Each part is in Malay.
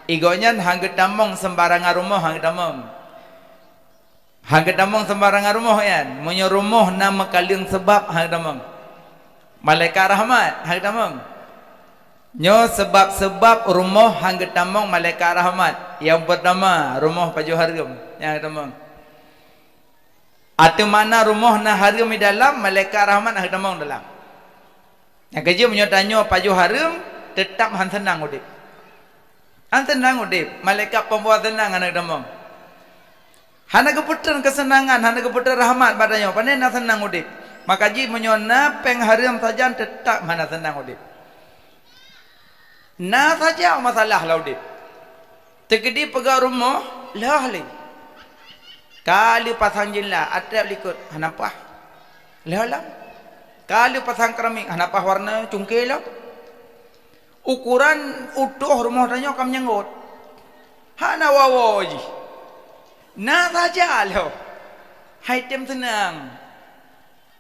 Igonya hang getamong sembarangan rumah hang getamong. Hang getamong sembarangan rumah kan. Munyo rumah nama kalian sebab hang getamong. Malaikat rahmat hang getamong. Nyo sebab-sebab rumah hang getamong malaikat rahmat. Yang pertama rumah Paju Harum yang getamong. Atau mana rumah na harum di dalam malaikat rahmat hang getamong dalam. Yang kerja punya tanya Paju Harum tetap hang senang udip. Hang senang udip. Malaikat pembawa senang hang getamong. Hana keputusan kesenangan, hana keputusan rahmat padanya. Pandai nak senang udip. Maka ji menyona peng harum saja tetap mana senang udip. Na saja masalah lah udip. Tegedi pegang rumah lah li. Kali pasang jila atap likut hanapah. Lah lah. Kali pasang keramik hanapah warna cungkil lah. Ukuran utuh rumah tanya kam nyenggot. Hana wawo ji. Na saja lah. Hai tem senang.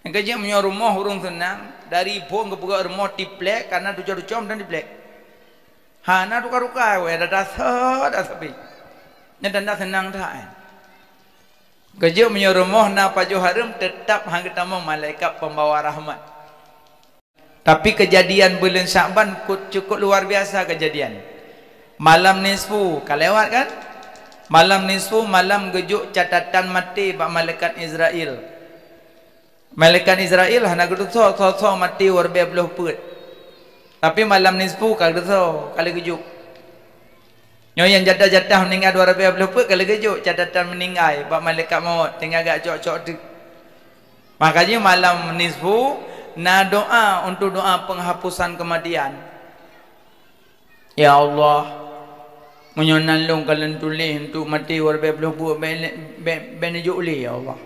Yang kerja punya rumah urung senang. Dari pun ke pegang rumah tiplek karena duca-duca dan tiplek. Hana ruka-ruka we dah dah sepi. Nyata senang dah. Kerja punya rumah na Paju Harum tetap hang ketemu malaikat pembawa rahmat. Tapi kejadian bulan Syakban cukup luar biasa kejadian. Malam nisfu kalewat kan? Malam nisfu malam gejuk catatan mati bak malaikat Israel. Malaikat Israel hana gedut so mati warbe belah put. Tapi malam nisfu kalau so kalau gejuk. Nyo yang jatah-jatah meninggal 200 put kalau gejuk catatan meninggal bak malaikat maut tinggal agak cok-cok tu. Makanya malam nisfu na doa untuk doa penghapusan kematian. Ya Allah, menyonalung kalian tulis untuk mati warbe belah put ben juli ya Allah.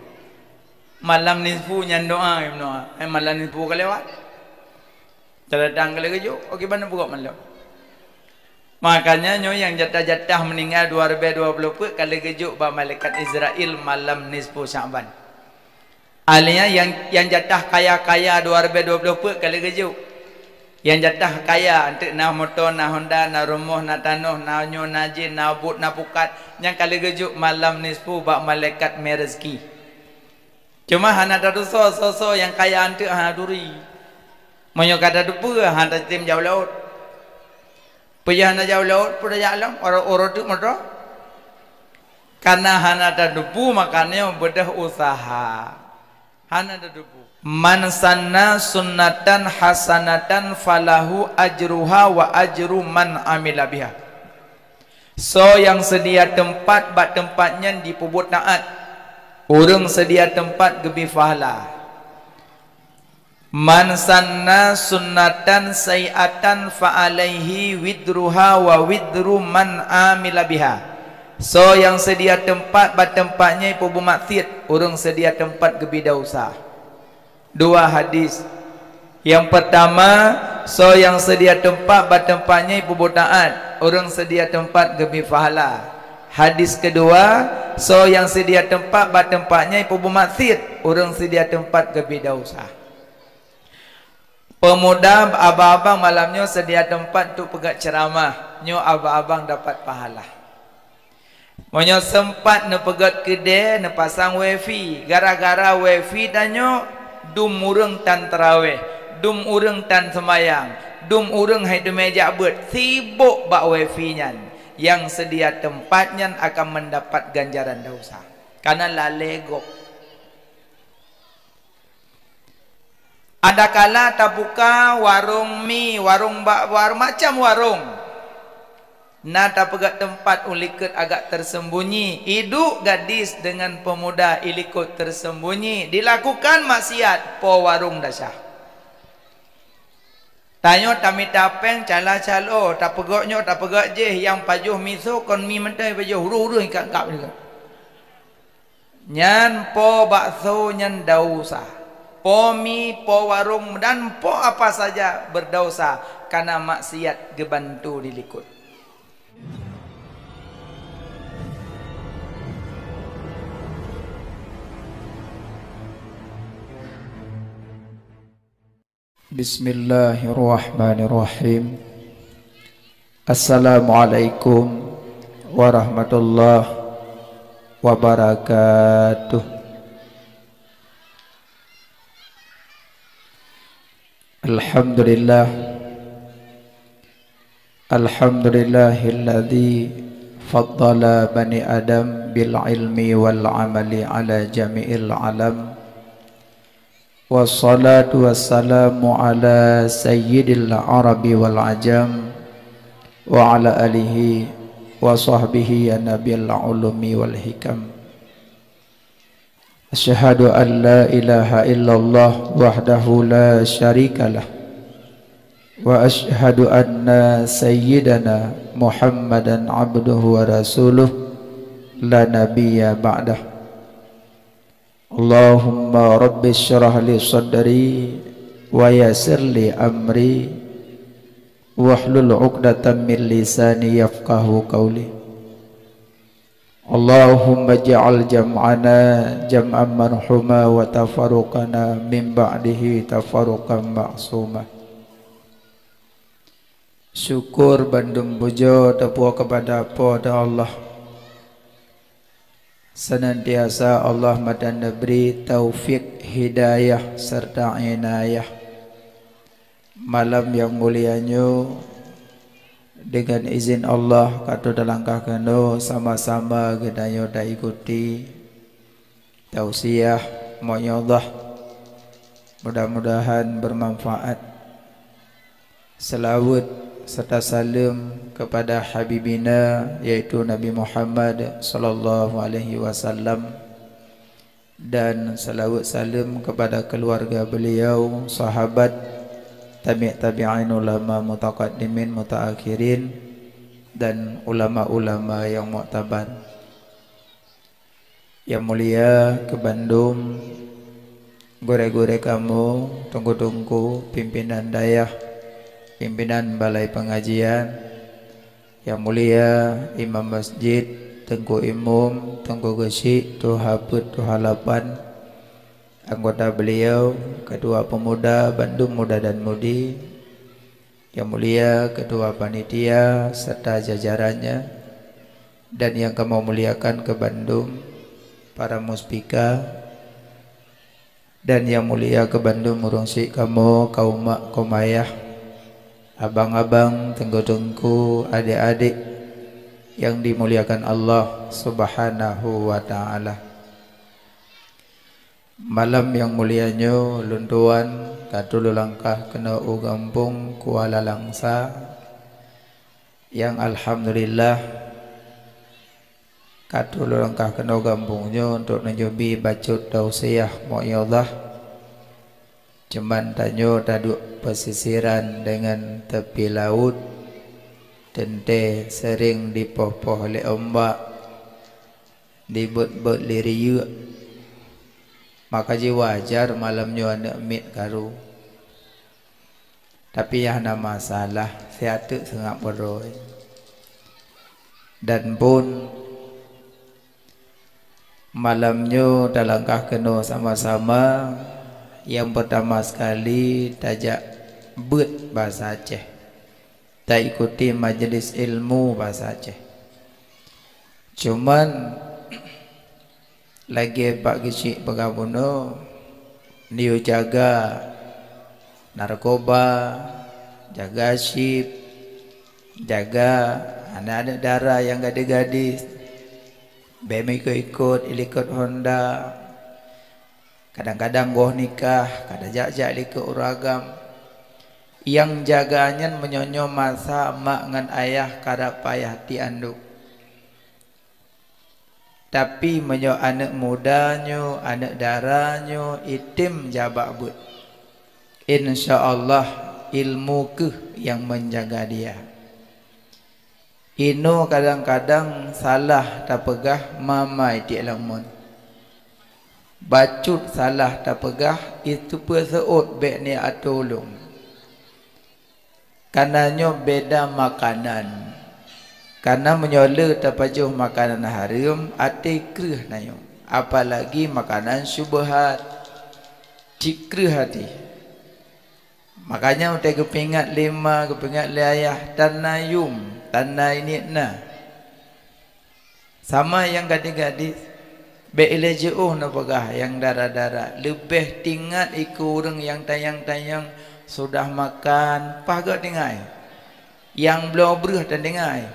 Malam nisfu nyan doa malam nisfu kelewat. Terdatang kalau kejuk, okey mana buat malam. Makanya nyo yang jatah-jatah meninggal 2020 put kalau kejuk bah malaikat Israel malam nisfu Syakban. Alnya yang jatah kaya-kaya 2020 put kalau kejuk. Yang jatah kaya untuk na motor, na Honda, na rumah, na tanah, na nyo, na jin, na but, na pukat. Yang kalau kejuk malam nisfu bah malaikat merezki. Cuma hana ada so yang kaya untuk duri. Menyo kata dupu hana tim jauh laut. Pejah hana jauh laut pada jalan orang tu motor. Karena hana ada dupu makanya bedah usaha. Hana ada dupu. Man sanna sunnatan hasanatan falahu ajruha wa ajru man amila biha. So yang sedia tempat bak tempatnya diperbuat taat. Orang sedia tempat gebi pahala. Man sanna sunnatan sayiatan fa alaihi widruha wa widru man amila biha. So yang sedia tempat bak tempatnya ibu maksiat, orang sedia tempat gebi dosa. Dua hadis. Yang pertama, so yang sedia tempat bak tempatnya ibu taat, orang sedia tempat gebi pahala. Hadis kedua, so yang sedia tempat bak tempatnya ibu maksiat, orang sedia tempat gebi dosa. Pemuda abang-abang malamnya sedia tempat untuk pegat ceramah. Nyo abang-abang dapat pahala. Monyo sempat ne pegat kedai, ne pasang wifi. Gara-gara wifi danyo dum urang tan tarawih, dum urang tan semayang, dum urang hai de meja bet. Sibuk bak wifi nyan. Yang sedia tempatnya akan mendapat ganjaran dosa. Karena lalegok. Ada kala tak buka warung mi, warung macam warung. Na tak pegat tempat ulikut agak tersembunyi. Hidup gadis dengan pemuda ilikut tersembunyi. Dilakukan maksiat po warung dasah. Tanya tami tapeng cala-calo tak pegaknya tak pegak je yang pajuh miso kon mi mentai pajuh huru-huru ikat-ikat juga. Nyan po bakso nyan dausa. Po mi, po warung dan po apa saja berdosa karena maksiat gebantu dilikut. Bismillahirrahmanirrahim. Assalamualaikum warahmatullahi wabarakatuh. Alhamdulillah, alhamdulillahilladzi faddala bani adam bil ilmi wal amali ala jami'il alam. Wassalatu wassalamu ala sayyidil arabi wal ajam wa ala alihi wa sahbihi ya nabil ulumi wal hikam. Asyhadu an la ilaha illallah wahdahu la syarikalah wa asyhadu anna sayyidana Muhammadan abduhu wa rasuluh la nabiyya ba'dah. Allahumma rabbi syrah li sadri wa yassir li amri wahlul 'uqdatam min lisani yafqahu qawli. Allahumma ja'al jam'ana jam'an marhuma wa tafarruqana min ba'dihi tafarruqan ma'suma. Syukur bandung puja tepuh kepada Allah. Senantiasa Allah madan beri taufik, hidayah serta inayah. Malam yang mulianya dengan izin Allah kata dalam kakano sama-sama gedayo da ikuti tausiah moyallah. Mudah-mudahan bermanfaat. Selawat serta salam kepada habibina yaitu Nabi Muhammad sallallahu alaihi wasallam, dan salawat salam kepada keluarga beliau, sahabat, tabi'in, ulama mutaqaddimin, mutaakhirin, dan ulama-ulama yang mu'tabar. Yang mulia ke Bandung, gore-gore kamu, tunggu-tunggu pimpinan dayah, pimpinan balai pengajian, yang mulia imam masjid, Tengku Imum, Tengku Gesi, Tuha Put, Tuha Lapan, anggota beliau, ketua pemuda Bandung Muda dan Mudi, yang mulia ketua panitia serta jajarannya, dan yang kamu muliakan ke Bandung, para muspika, dan yang mulia ke Bandung murungsik kamu, kaum mak, kaum ayah, abang-abang, tengku-tengku, adik-adik yang dimuliakan Allah Subhanahu wa ta'ala. Malam yang mulianya luntuan katulu langkah kena ugampung Kuala Langsa, yang alhamdulillah katulu langkah kena ugampungnya untuk menjubi bacut tausiah mu'iyadhah. Cuman tanyo taduk pesisiran dengan tepi laut, tente sering dipopoh oleh ombak, dibut-but liriuk. Maka ji wajar malamnya anak mit karu. Tapi yang ada masalah siatu sangat beroi. Dan pun malamnya dalangkah kena sama-sama. Yang pertama sekali tajak bet bahasa Aceh, tak ikuti majlis ilmu bahasa Aceh. Cuman lagi Pak Gicik Pegabuno niu jaga narkoba, jaga sip, jaga anak-anak darah yang gadis-gadis, BM ikut ilikut Honda. Kadang-kadang goh nikah, kadang jak-jak likut uragam. Yang jaganya menyonyo masa mak ngan ayah kada payah ti anduk. Tapi menyo anak mudanya, anak darahnya, itim jabak but. InsyaAllah ilmu ke yang menjaga dia. Ino kadang-kadang salah tak pegah mamai ti lamun. Bacut salah tak pegah itu perseut bek ni atolong. Karenanya beda makanan. Karena menyola terpajuh makanan haram ati krih nayo. Apalagi makanan syubhat. Cikrih hati. Makanya utai kepingat lima, kepingat liayah tanayum, tanay ni na. Sama yang gadis-gadis be'ilajeuh na pegah yang darah-darah lebih tinggal ikut orang yang tayang-tayang sudah makan pagat dengai yang belum berah dan dengai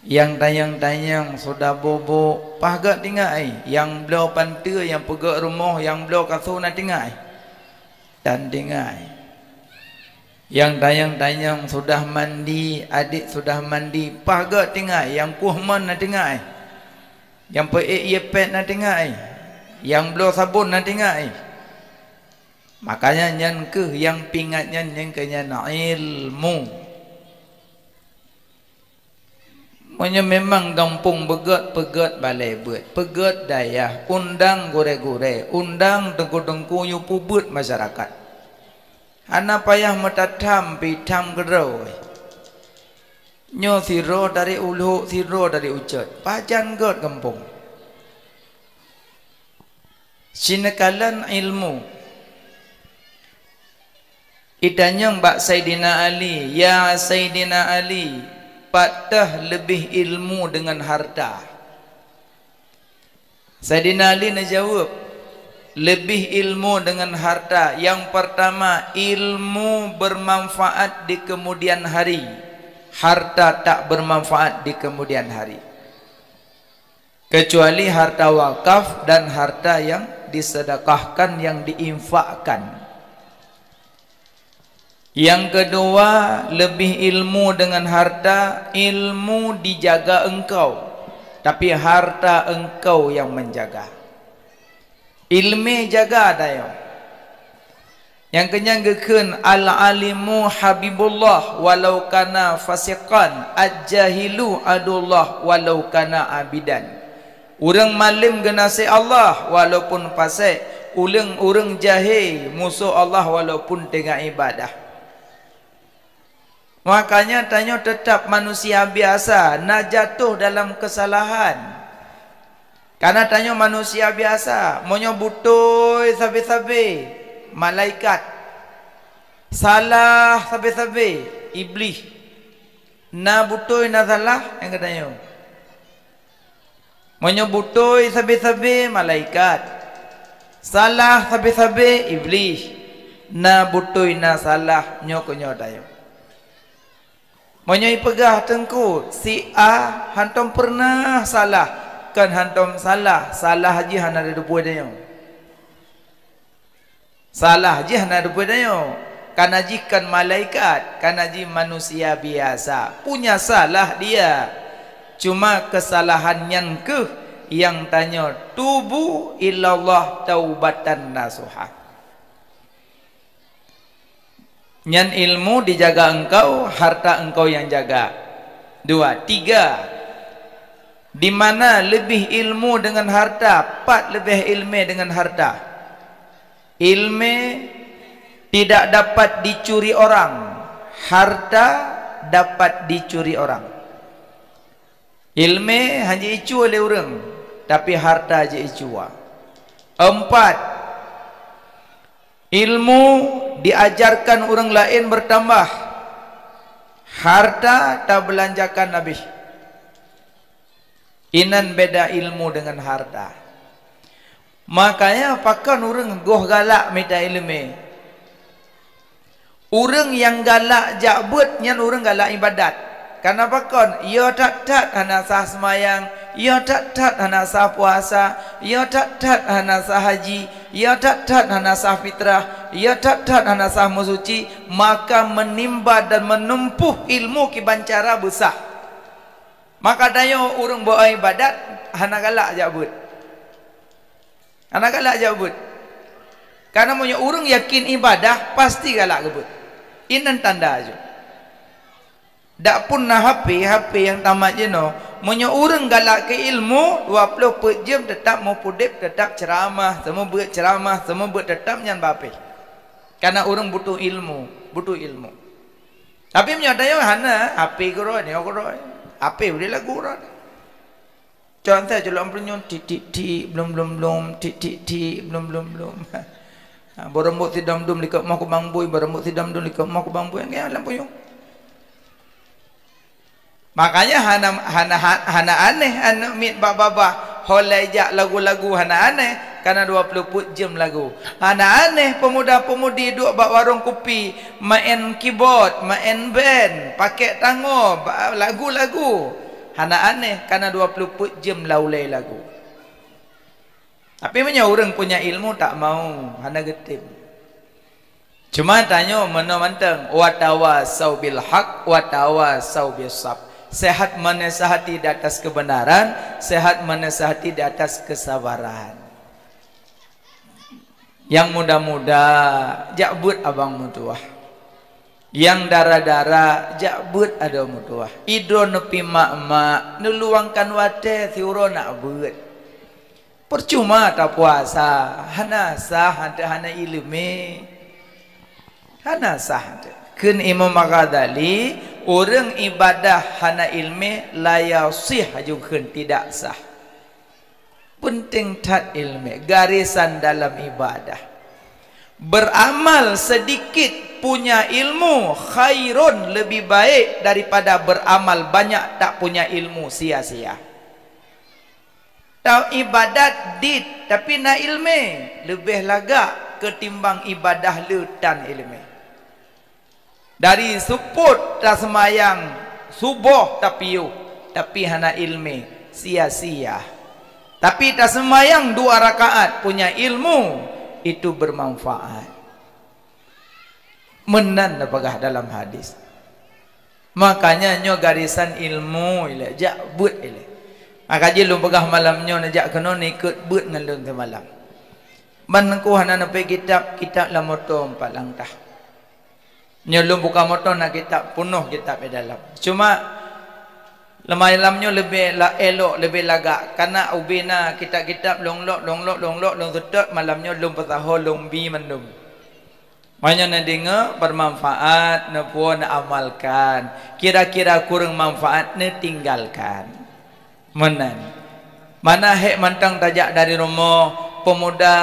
yang tayang-tayang sudah bobok pagat dengai yang belum pantai yang pegak rumah yang belum kasuh na dengai dan dengai yang tayang-tayang sudah mandi adik sudah mandi pagat dengai yang kuhman na dengai yang pet na dengai yang belum sabun na dengai makanya nyan ke yang pingatnya yang kenya ilmu. Maknanya memang kampung pegat balai buat pegat daya undang gore-gore undang tengku-tengku yu pubut masyarakat ana payah metatam pitam gerau nyo siro dari ulu siro dari ucut pajan god kampung sinekalan ilmu idanyang bak Sayyidina Ali ya Sayyidina Ali patah lebih ilmu dengan harta. Sayyidina Ali nak jawab lebih ilmu dengan harta. Yang pertama ilmu bermanfaat di kemudian hari, harta tak bermanfaat di kemudian hari kecuali harta wakaf dan harta yang disedekahkan yang diinfakkan. Yang kedua lebih ilmu dengan harta, ilmu dijaga engkau tapi harta engkau yang menjaga. Ilmu jaga dayo. Yang kenyanggekeun al-alimu habibullah walau kana fasiqan, al-jahilu adullah walau kana abidan. Urang malim genasi Allah walaupun fasik, urang jahil musuh Allah walaupun tengah ibadah. Makanya tanya tetap manusia biasa nak jatuh dalam kesalahan. Karena tanya manusia biasa monyo butoi sabe-sabe malaikat, salah sabe-sabe iblis, na butoi na salah yang katanya monyo butoi sabe-sabe malaikat, salah sabe-sabe iblis, na butoi na salah nyoko nyodayo. Menyai pegah tengku si A hantam pernah salah kan hantam salah haji hana ada dua dia salah haji hana ada dua dia kan haji kan malaikat kan haji manusia biasa punya salah dia cuma kesalahannya ke yang tanya tubu illallah taubatan nasuha. Nyan ilmu dijaga engkau, harta engkau yang jaga. 2, 3. Di mana lebih ilmu dengan harta, 4 lebih ilmu dengan harta. Ilmu tidak dapat dicuri orang, harta dapat dicuri orang. Ilmu hanya icu oleh orang, tapi harta aja icu. 4. Ilmu diajarkan orang lain bertambah, harta tak belanjakan habis. Inan beda ilmu dengan harta. Makanya pakan orang goh galak minta ilmu. Orang yang galak jabut nyan orang galak ibadat. Karena pakan ia tak hana sah semayang, ia tak hana sah puasa, ia tak hana sah haji, ia tak hana sah fitrah, ia tak hana sah musuci, maka menimba dan menempuh ilmu kibancara besar. Maka dayo urang buat ibadat hana galak jabut. Hana galak jabut. Karena punya urang yakin ibadah pasti galak jabut. Inan tanda aja. Dak pun na HP yang tamat je no. Punya urang galak ke ilmu 24 jam tetap mau pudip, tetap ceramah, semua buat ceramah, semua buat tetap nyan bape. Karena urang butuh ilmu, Tapi menyata yo hana HP goro ni goro. HP boleh lagu goro. Contoh jelok punya titik belum titik belum. Berembut sidam dum likap mau ke bangboy, berembut sidam dum likap mau ke bangboy yang alam punya. Makanya hana aneh anak mit baba holejak lagu-lagu hana aneh karena 20 jam lagu. Hana aneh pemuda-pemudi duk bak warung kopi, main keyboard, main band, pakai tango, lagu-lagu. Hana aneh karena 20 jam laulai lagu. Tapi punya orang punya ilmu tak mau, hana getim. Cuma tanya mana manteng, wa tawasau bil haq wa tawasau bis sabr. Sehat menasihati di atas kebenaran, sehat menasihati di atas kesabaran. Yang muda-muda jakbut abang mutuah, yang darah-darah jakbut ada mutuah. Idro nepi mak-mak neluangkan wate siuro nak buat. Percuma tak puasa, hana sah hana ilmi, hana sah. Kun Imam Ghazali, orang ibadah hana ilmi layasih ajungkeun tidak sah. Penting tat ilmi, garisan dalam ibadah. Beramal sedikit punya ilmu khairun, lebih baik daripada beramal banyak tak punya ilmu sia-sia. Tahu ibadat dit tapi na ilmi lebih lagak ketimbang ibadah le tan ilmi. Dari suput tak semayang subuh tapi hana ilmi sia-sia. Tapi tak semayang 2 rakaat punya ilmu itu bermanfaat. Menan apakah dalam hadis. Makanya nyo garisan ilmu ile jak but ile. Maka je lu pegah malam nyo najak kena ikut but ngalun ke malam. Man ku hana nape kitab la moto 4 langkah. Nyelum buka motor nak kitab penuh kitab di dalam. Cuma malamnya lebih elok lebih lagak karena ubina kitab-kitab long tutup malamnya lum petaho lum bi mendum. Makanya nak dengar bermanfaat, nak puan nak amalkan. Kira-kira kurang manfaat nak tinggalkan. Mana hek mantang tajak dari rumah. Pemuda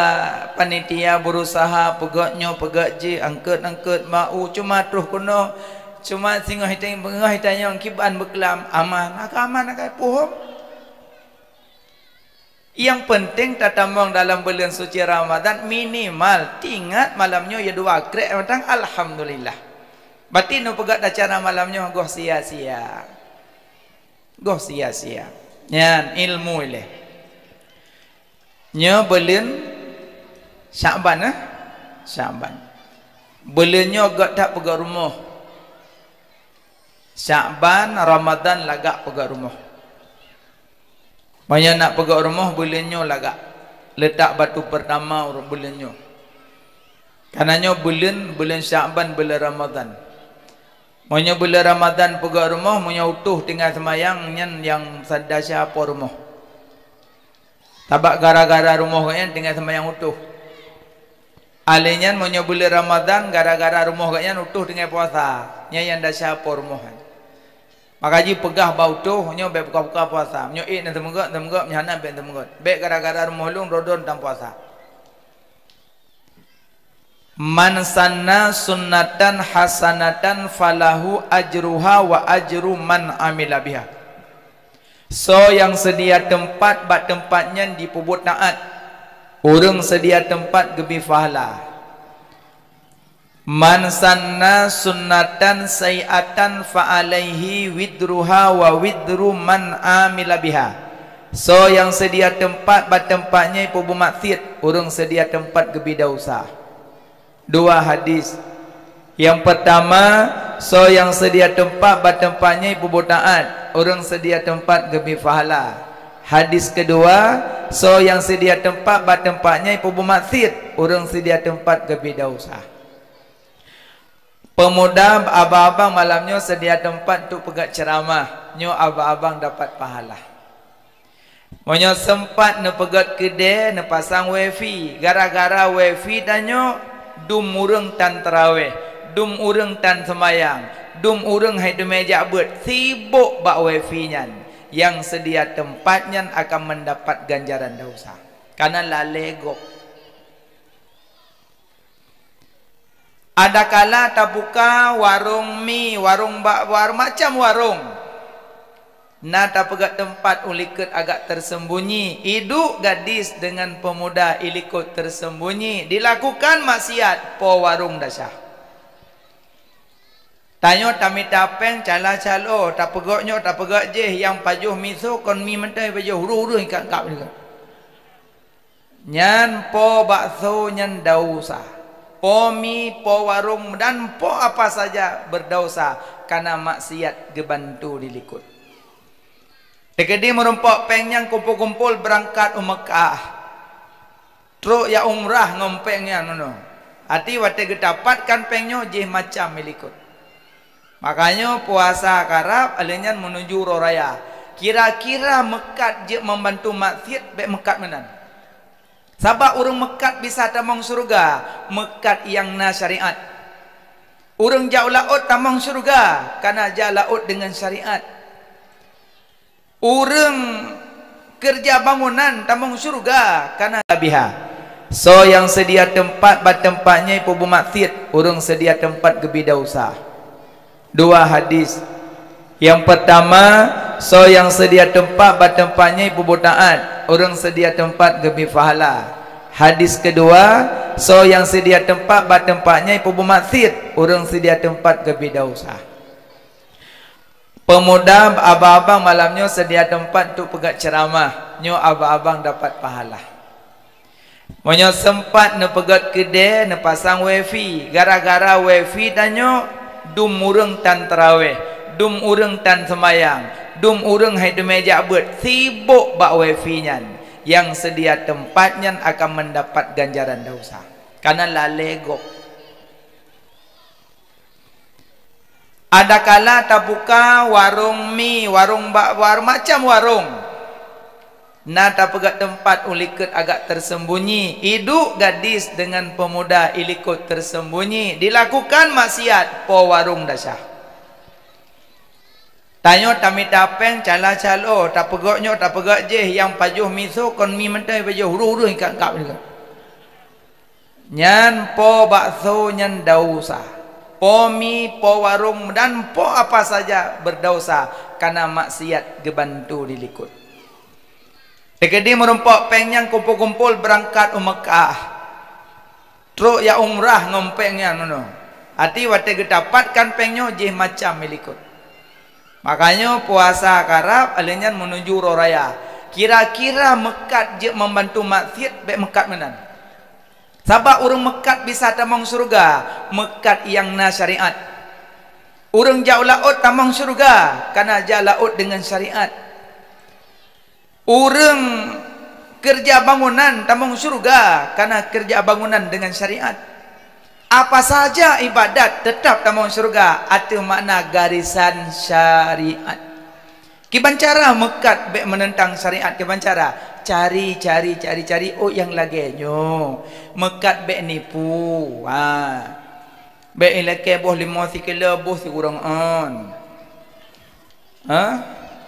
panitia berusaha pegaknya pegak je angkat mau cuma terus kuno cuma singgah hitanya yang kiban berkelam aman nak pohon. Yang penting tatamong dalam bulan suci Ramadan minimal tingat malamnya ya 2 krek matang alhamdulillah. Batin nu pegak acara malamnya goh sia-sia. Nyan ilmu ile. Nya bulan Syaban Syaban. Bulannya agak tak pegak rumah. Syaban Ramadan lagak pegak rumah. Banyak nak pegak rumah bulannya lagak. Letak batu pertama bulannya. Karenanya bulan Syaban bulan Ramadan. Monya bulan Ramadan pegak rumah monya utuh tinggal semayang yang sadar siapa rumah. Tabak gara-gara rumah kalian tinggal sembahyang utuh. Alinyan monya bulan Ramadan gara-gara rumah kalian utuh tinggal puasa. Nya yang dah siapa rumah. Maka ji pegah bau utuh nya be buka-buka puasa. Nya nak temenggak nyana be temenggak. Be gara-gara rumah lung rodon tam puasa. Man sanna sunnatan hasanatan falahu ajruha wa ajru man amila biha. So yang sedia tempat bak tempatnya dipubut taat. Orang sedia tempat gebi fahala. Man sanna sunnatan sayiatan fa alaihi widruha wa widru man amila biha. So yang sedia tempat bak tempatnya pubu maksiat, orang sedia tempat gebi dosa. 2 hadis. Yang pertama, so yang sedia tempat bak tempatnya pubu taat, orang sedia tempat gebi fahala. Hadis kedua, so yang sedia tempat bak tempatnya pubu maksiat, orang sedia tempat gebi dosa. Pemuda abang-abang malamnya sedia tempat untuk pegat ceramah, nyo abang-abang dapat pahala. Monyo sempat ne pegat kedai, ne pasang wifi, gara-gara wifi danyo dum urang tan tarawih, dum urang tan semayang, dum urang hai de meja buat sibuk bak wifi nyan. Yang sedia tempatnya akan mendapat ganjaran dosa karena lalegok. Ada kala tak buka warung mie, warung macam warung. Nata pegat tempat ulikut agak tersembunyi. Hidup gadis dengan pemuda ilikut tersembunyi. Dilakukan maksiat po warung dasah. Tanyo tami tapeng cala calo tak pegoknya tak pegak je yang pajuh miso kon mi mentai pajuh huru-huru ikat kap juga. Nyan po bakso nyan dausa. Po mi po warung dan po apa saja berdausa karena maksiat gebantu dilikut. Dekedi merumpak pengyang kumpul-kumpul berangkat Mekah. Truk ya umrah ngompengnya nono. Hati wate gedapatkan pengnya jih macam milikut. Makanya puasa karab alenyan menuju roraya. Kira-kira mekat je membantu maksiat baik mekat menan. Sabab urang mekat bisa tamang surga, mekat yang na syariat. Urang jauh laut tamang surga karena jauh laut dengan syariat. Urang kerja bangunan tamang surga karena biha. So yang sedia tempat tempatnya ibu maksiat, urang sedia tempat gebida usah. Dua hadis. Yang pertama, so yang sedia tempat tempatnya ibu taat, urang sedia tempat gebi pahala. Hadis kedua, so yang sedia tempat tempatnya ibu maksiat, urang sedia tempat gebida usah. Pemuda abang-abang malamnya sedia tempat untuk pegat ceramah. Nyo abang-abang dapat pahala. Monyo sempat ne pegat kedai, ne pasang wifi. Gara-gara wifi tanyo dum urang tan tarawih, dum urang tan sembayang, dum urang hai de meja beut. Sibuk bak wifi nyan. Yang sedia tempat nyan akan mendapat ganjaran dosa. Karena lalegok. Ada kala tak buka warung mi, warung macam warung. Nata pegat tempat ulikut agak tersembunyi. Hidup gadis dengan pemuda ilikut tersembunyi. Dilakukan maksiat po warung dasah. Tanyo tami tapeng cala calo tak pegoknya tak pegak je yang pajuh miso kon mi mentai pajuh huru-huru ikat kap juga. Nyan po bakso nyan dausa. Po mi, po warung dan po apa saja berdausa karena maksiat gebantu dilikut. Dekedi merumpak pengyang kumpul-kumpul berangkat Mekah. Truk ya umrah ngompengnya nono. Hati wate gedapatkan pengnya jih macam milikut. Makanya puasa karab alenyan menuju roraya. Kira-kira mekat je membantu maksiat baik mekat menan. Sabab urang mekat bisa tamang surga, mekat yang na syariat. Urang jauh laut tamang surga karena jauh laut dengan syariat. Urang kerja bangunan tamang surga karena kerja bangunan dengan syariat. Apa saja ibadat tetap tamang surga atau makna garisan syariat. Kibancara mekat baik menentang syariat kibancara. Cari oh yang lagi nyo mekat bek nipu bek ilake boh 5 kilo boh si kurang on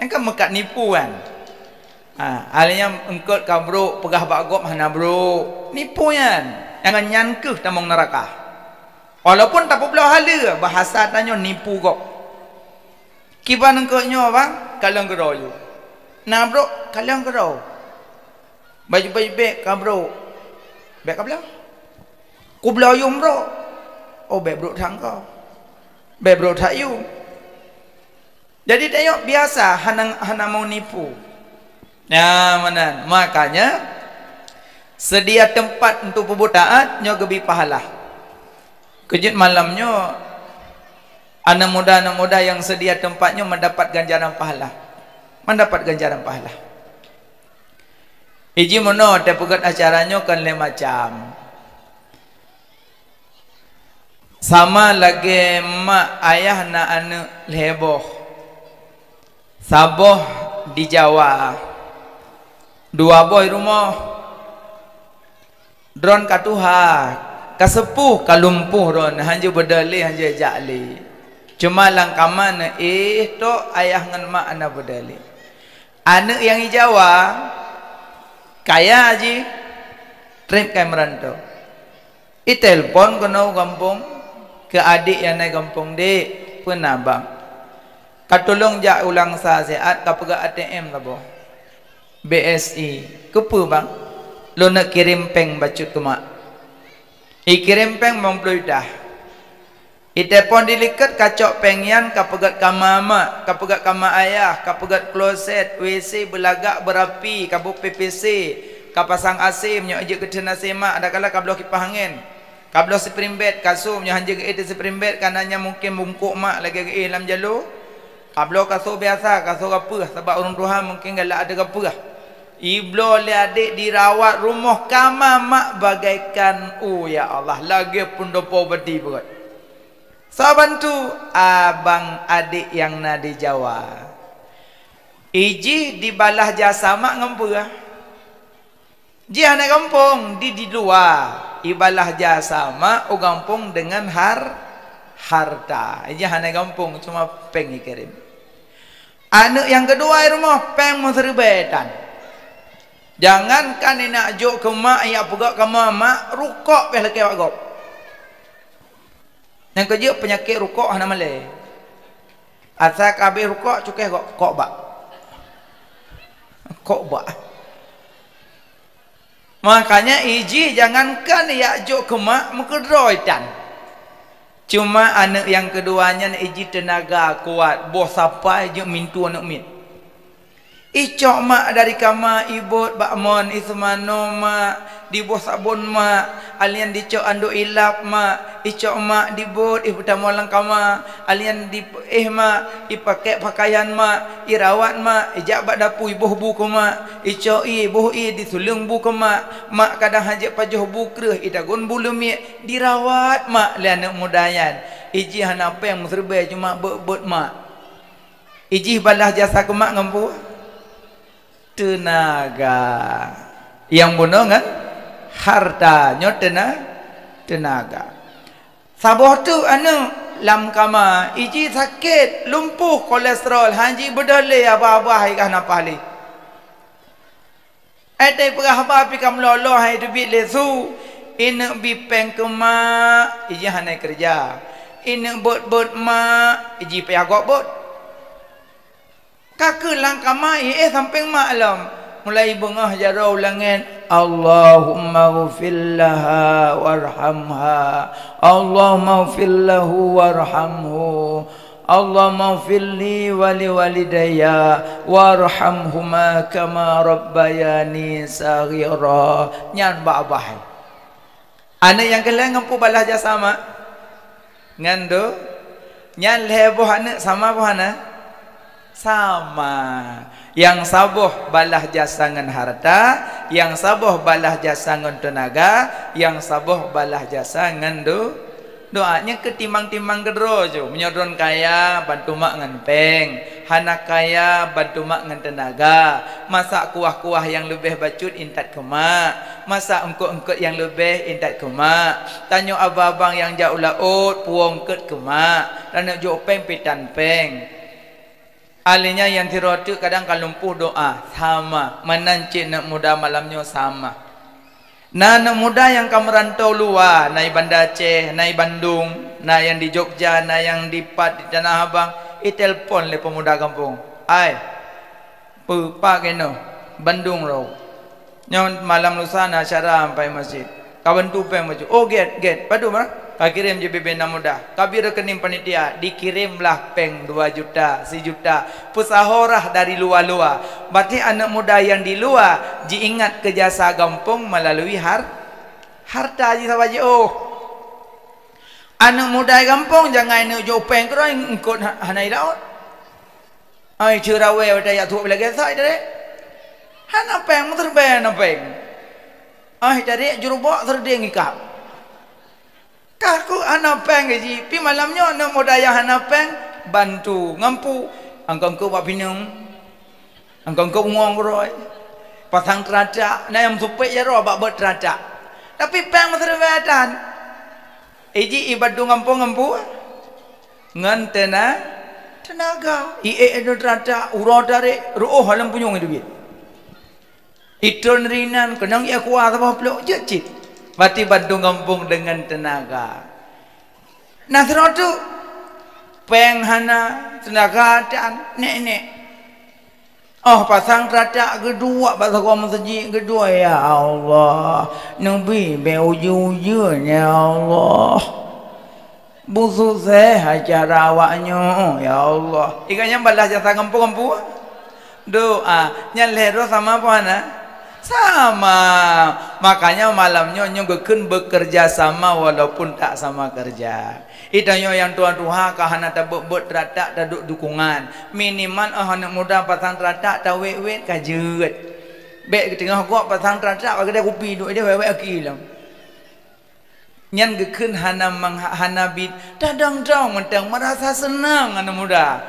engkau mekat nipu kan alanya engkau kau bro pegah bagop hana bro nipu yan jangan nyankeh tamang neraka walaupun tak belah hala bahasa tanya nipu kok kiban engkau nyo bang kalau geroyu nah bro kalau geroyu baju-baju beg ka bro. Beg ka belah? Ku belah yum bro. Oh beg bro thang kau. Beg bro tak yum. Jadi tengok biasa hana mau nipu. Ya mana? Makanya sedia tempat untuk berbuat taat nyo gebi pahala. Kejut malamnya anak muda yang sedia tempatnya mendapat ganjaran pahala. Mendapat ganjaran pahala. Iji mono te pegat acaranya kan le macam. Sama lagi mak ayah na anu heboh. Saboh di Jawa. Dua boy rumah. Dron katuha, kasepuh kalumpuh ron hanju bedali hanju jali. Cuma langkaman to ayah ngan mak ana bedali. Anak yang di Jawa kaya aji trip kaya merantau telepon ke nau kampung ke adik yang naik kampung dek penabang Katolong jak ulang saat kapega ATM lah boh. BSI. Kepu bang. Lo nak kirim peng bacut ke mak. Kirim peng mempelui dah. Telepon dilikat kacok pengyan kapegat kama mak, kapegat kama ayah, kapegat kloset, WC belagak berapi, kabuk PPC, kapasang AC menyo aje ke tena semak ada kala kablo kipas angin. Kablo spring bed kasur menyo hanje ke itu spring bed kananya mungkin bungkuk mak lagi ke dalam jalur. Kablo kasur biasa, kasur apa sebab orang Tuhan mungkin galak ada apa lah. Iblo le adik dirawat rumah kama mak bagaikan ya Allah lagi pun dopo bedi berat. Saban tu abang adik yang na di Jawa. Iji di balah jasa mak ngempur. Ji anak kampung di luar. Ibalah jasa mak o kampung dengan harta. Iji anak kampung cuma peng kirim. Anak yang kedua rumah peng menserbetan. Jangankan nak jok ke mak ya pegak ke mak rukuk beh laki wak. Yang kerja penyakit rukuk hana malai. Asal kabeh rukuk cukai kok bak. Kok bak. Makanya iji jangankan ya jok ke mak mengkedroitan. Cuma anak yang keduanya iji tenaga kuat. Bos sampai je mintu anak min. Icok mak dari kama ibut bakmon ismano mak di bos sabun mak alian dicok anduk ilap mak icok mak dibut ibutamu lang kama alian di mak ipakai pakaian mak irawat mak ijak bak dapu ibuh buku mak icok ibuh disulung buku mak kadang hajat pajuh bukreh idagun bulu mi dirawat mak lian mudayan iji hana apa yang serba cuma bet mak iji balah jasa ke mak ngampu tenaga yang bunuh kan hartanya tenaga saboh tu anu lam kama iji sakit lumpuh kolesterol haji bedale apa-apa hai kan apa li ate perah apa pi kam lolo hai debit lesu ina bi peng kema iji hanai kerja ina bot mak iji payah gok bot kakek langkama samping maklum mulai bengah jarau langit Allahumma ghfir laha warhamha Allahumma ghfir lahu warhamhu Allahumma ghfir li wa li walidayya warhamhuma kama rabbayani saghira nyan ba-bah anak yang keleng ngampu balah jasa mak ngando nyan leboh anak sama bohana sama yang sabuh balah jasa ngan harta yang sabuh balah jasa ngan tenaga yang sabuh balah jasa ngan doanya ketimang-timang kedro jo menyodron kaya bantu mak ngan peng hana kaya bantu mak ngan tenaga masak kuah-kuah yang lebih bacut intat ke mak masak engkut-engkut yang lebih intat ke mak tanyo abang-abang yang jauh laut puong ket ke mak dan jo peng pitan peng alinya yang tirotu kadang kalumpuh doa sama menancik nak muda malamnya sama nak muda yang kamu rantau luar naik Banda Aceh naik Bandung naik yang di Jogja naik yang di Pat di Tanah Abang telefon le pemuda kampung ai pak keno Bandung ro nyon malam lusa na acara sampai masjid kawan tu peng maju oh get padu mah kirim JBB muda kabir rekening panitia dikirimlah peng 2 juta 1 juta pusahorah dari luar-luar berarti anak muda yang di luar diingat ke jasa kampung melalui harta ji sahaja anak muda kampung jangan nak jo peng kro ikut hanai laut ai cerawe ada ya tu lagi sai dere hana peng terben peng ai dari jurubok terdeng ikap kaku anak peng gaji pi malamnya anak muda yang anak peng bantu ngampu angkong buat pinung angkong ngong roi pasang teradak na yang supek ya ro bak teradak tapi peng maserbetan iji ibadu ngampu ngan tenaga ada teradak uro dari ruh halam punyung itu bi itun rinan kenang ia kuah apa peluk jecit Bati bantu kampung dengan tenaga. Nah, tu peng hana senakatan nek oh pasang teratak kedua pasang kau masjid kedua ya Allah nabi be uju-ujuan ya Allah busuk acara awaknya ya Allah ikannya balas jasa gempu-gempu doa nyalero sama apa hana sama makanya malamnya nyogekeun bekerja sama walaupun tak sama kerja itanya yang tua-tua kahana tak bet teratak tak dukungan minimal anak muda pasang teratak tak wet-wet kajeut bek tengah gua pasang teratak kedai kopi duk dia wet-wet akilang nyan gekeun hana bid dadang-dang mentang merasa senang anak muda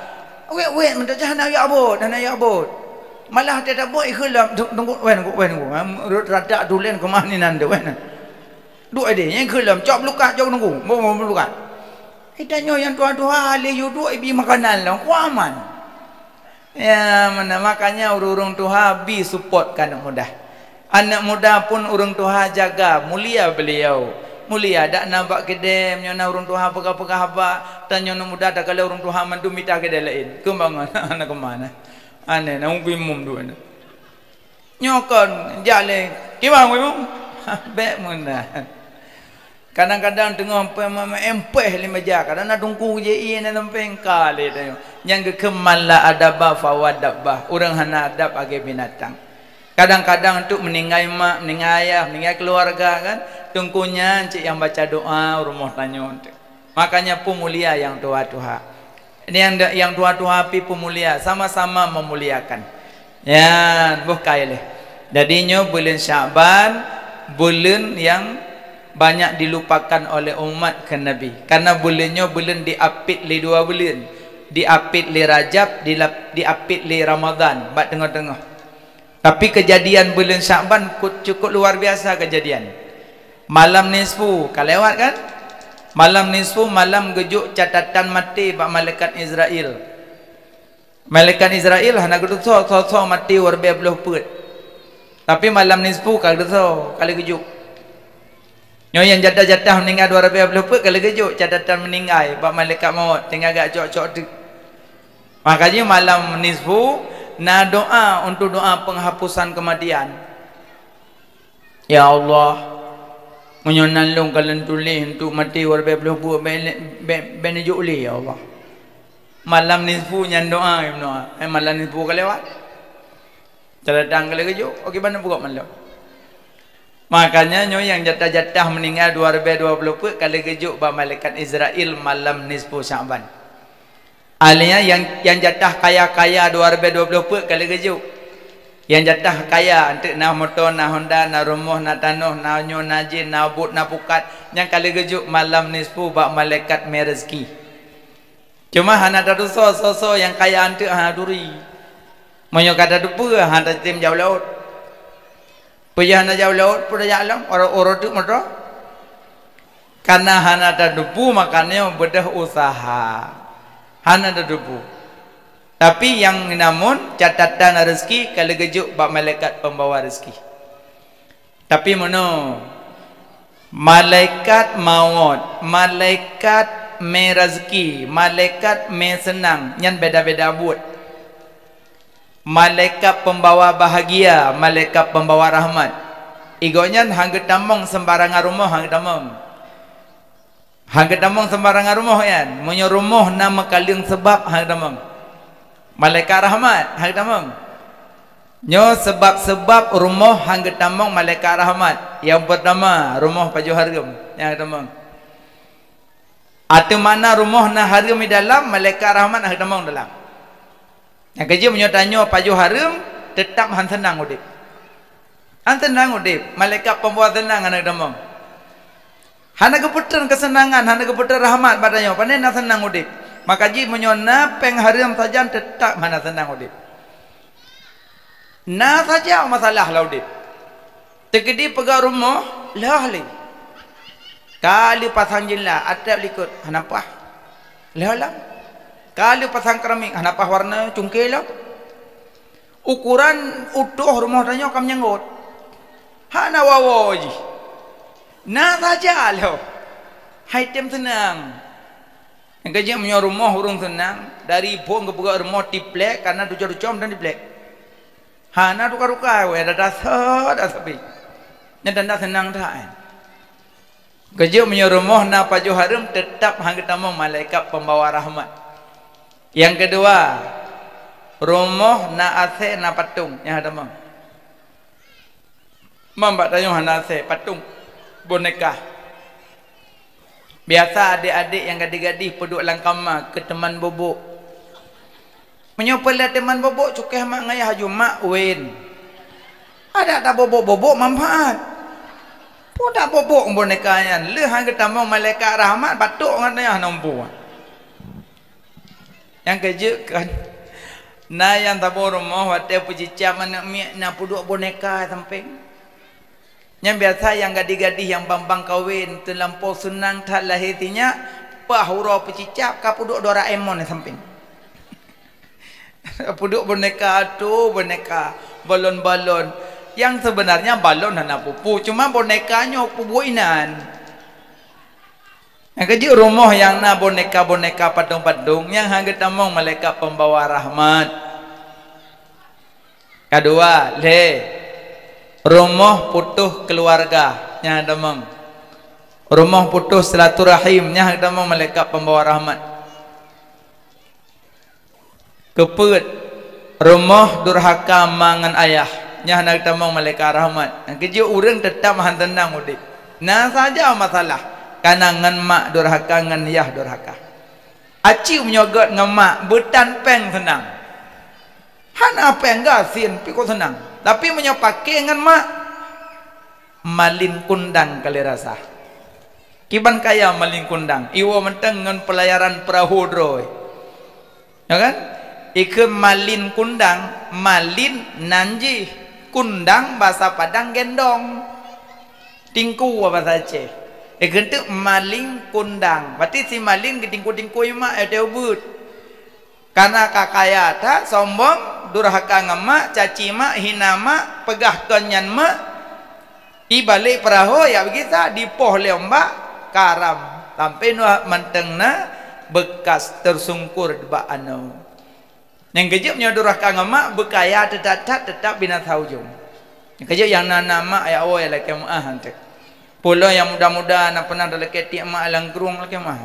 wet-wet mentang hana ya abot malah dia tak buat ikhulam tunggu wen teratak tulen ke mana nanda wen duk ada yang ikhulam cop lukat jauh nunggu mau lukat itanya yang tua-tua alih yudu ibi makanan lah kuaman ya mana makanya urung tua bi support kan anak muda pun urung tua jaga mulia beliau mulia dak nampak kedem nyona urung tua pegah-pegah apa tanya muda dak kalau urung tua mandu mita kedai lain kembangan anak ke mana ane na umpi mum dua na nyokon jale gimana mum be muna kadang-kadang tengah empeh lima jam kadang nak tunggu je ia nak pengkal dia yang kemala adabah fawadabah orang hana adab age binatang kadang-kadang untuk meninggal mak meninggal ayah meninggal keluarga kan tungkunya cik yang baca doa rumah tanya makanya pemulia yang tua-tua ini yang tua-tua api pemulia sama-sama memuliakan ya bukaileh jadinya bulan Syaban bulan yang banyak dilupakan oleh umat ke Nabi karena bulannya bulan diapit li 2 bulan diapit li Rajab diapit li Ramadan bat tengah-tengah tapi kejadian bulan Syaban cukup luar biasa kejadian malam nisfu kalewat kan malam nisfu malam gejuk catatan mati pak malaikat Israel hana gejuk so mati warbe belah put tapi malam nisfu kali gejuk nyo yang jatah-jatah meninggal 220 put kali gejuk catatan meninggal pak malaikat maut tinggal agak cok-cok tu makanya malam nisfu na doa untuk doa penghapusan kematian ya Allah menyonalung kalian tulis untuk mati warbe belah put benejuk li ya Allah malam nisfu nyan doa malam nisfu kelewat catatan kali gejuk okey mana buka malam makanya nyo yang jatah-jatah meninggal 220 put kali gejuk ba malaikat Israel malam nisfu Syaban. Alnya yang jatah kaya-kaya 220 put kali gejuk. Yang jatah kaya untuk na motor, na Honda, na rumah, na tanah, na nyo, na jin, na but, na pukat yang kali gejuk malam nisfu ba malaikat merezeki. Cuma hana dadu so yang kaya untuk duri. Monyo kata dupu hana tim jauh laut. Payah na jauh laut pada jalan orang-orang tu motor karena hana ada debu makanya bedah usaha hana ada debu tapi yang namun catatan rezeki kalau gejuk bak malaikat pembawa rezeki tapi mana malaikat maut malaikat me rezeki malaikat me senang yang beda-beda buat malaikat pembawa bahagia malaikat pembawa rahmat igonya hangge tamong sembarangan rumah hangge tamong sembarangan rumah kan munyo rumah nama kalian sebab hangge tamong malaikat rahmat hangge tamong nyo sebab rumah hangge tamong malaikat rahmat yang pertama rumah paju hargam yang tamong atau mana rumah na hargam di dalam malaikat rahmat hangge tamong dalam yang kerja menyatanya paju harum tetap han senang udip. Han senang udip. Malaikat pembawa senang anak demam. Hana keputeran kesenangan, hana keputeran rahmat padanya. Pandai nak senang udip. Maka ji menyona peng harum saja tetap mana senang udip. Na saja masalah lah udip. Tegedi pegang rumah lah li. Kali pasang jila atap likut hanapah. Lah. Kali pasang keramik hanapah warna cungkil lah. Ukuran utuh rumah tanya kam nyanggut. Hana wawoji. Na saja lah. Hai tem senang. Yang kerja punya rumah urung senang dari pun ke buka rumah tiplek karena tujuh-tujuh dan tiplek. Hana ruka-ruka we ada dasar sapi. Nya dan senang tak. Kerja punya rumah na paju harum tetap hang ketemu malaikat pembawa rahmat. Yang kedua, rumah na ase na patung yang ada mang. Mambak tanya na ase patung boneka. Biasa adik-adik yang gadis-gadis peduk langkama ke teman bobok. Menyopel teman bobok cukeh mak ngayah haju mak wen. Ada tak bobok-bobok manfaat. Pun tak bobok bonekanya. Le hang ketemu malaikat rahmat batuk ngan nampu. Yang kerja kan na yang tabu rumah wate pujicap mana mi na puduk boneka samping. Yang biasa yang gadis-gadis yang bambang kahwin terlampau senang tak lahirnya pahura pecicap ka puduk Doraemon samping. Puduk boneka tu boneka balon-balon yang sebenarnya balon dan pupu cuma bonekanya pubuinan. Yang kerja rumah yang na boneka-boneka patung-patung yang hang ketemu malaikat pembawa rahmat. Kedua, rumah putus keluarga yang ada meng. Rumah putus silaturahim yang ada meng malaikat pembawa rahmat. Keput rumah durhaka mangan ayah yang ada meng malaikat rahmat. Yang kerja orang tetap mahan tenang udik. Nah saja masalah. Kanangan mak durhaka ngan yah durhaka. Aci menyogot ngan mak betan peng senang. Hana peng gasin piko senang. Tapi menyopake ngan mak malin kundang kali rasa. Kiban kaya malin kundang. Iwo menteng ngan pelayaran perahu droy. Ya kan? Ike malin kundang, malin nanji, kundang bahasa Padang gendong. Tingku bahasa Aceh. Gentuk maling kundang. Berarti si maling ketingku-tingku mak ada ubud. Karena kakaya tak sombong, durhaka ngamak, caci mak, hina mak, pegah kenyan mak. I balik perahu ya begitu dipoh lembak karam. Sampai nu mentengna bekas tersungkur ba anu. Yang kejepnya durhaka ngamak bekaya tetap binatang ujung. Yang kejep yang nama ya awal lagi maah hantek. Pula yang muda-muda nak pernah dalam ketik mak alang kerung lagi mah.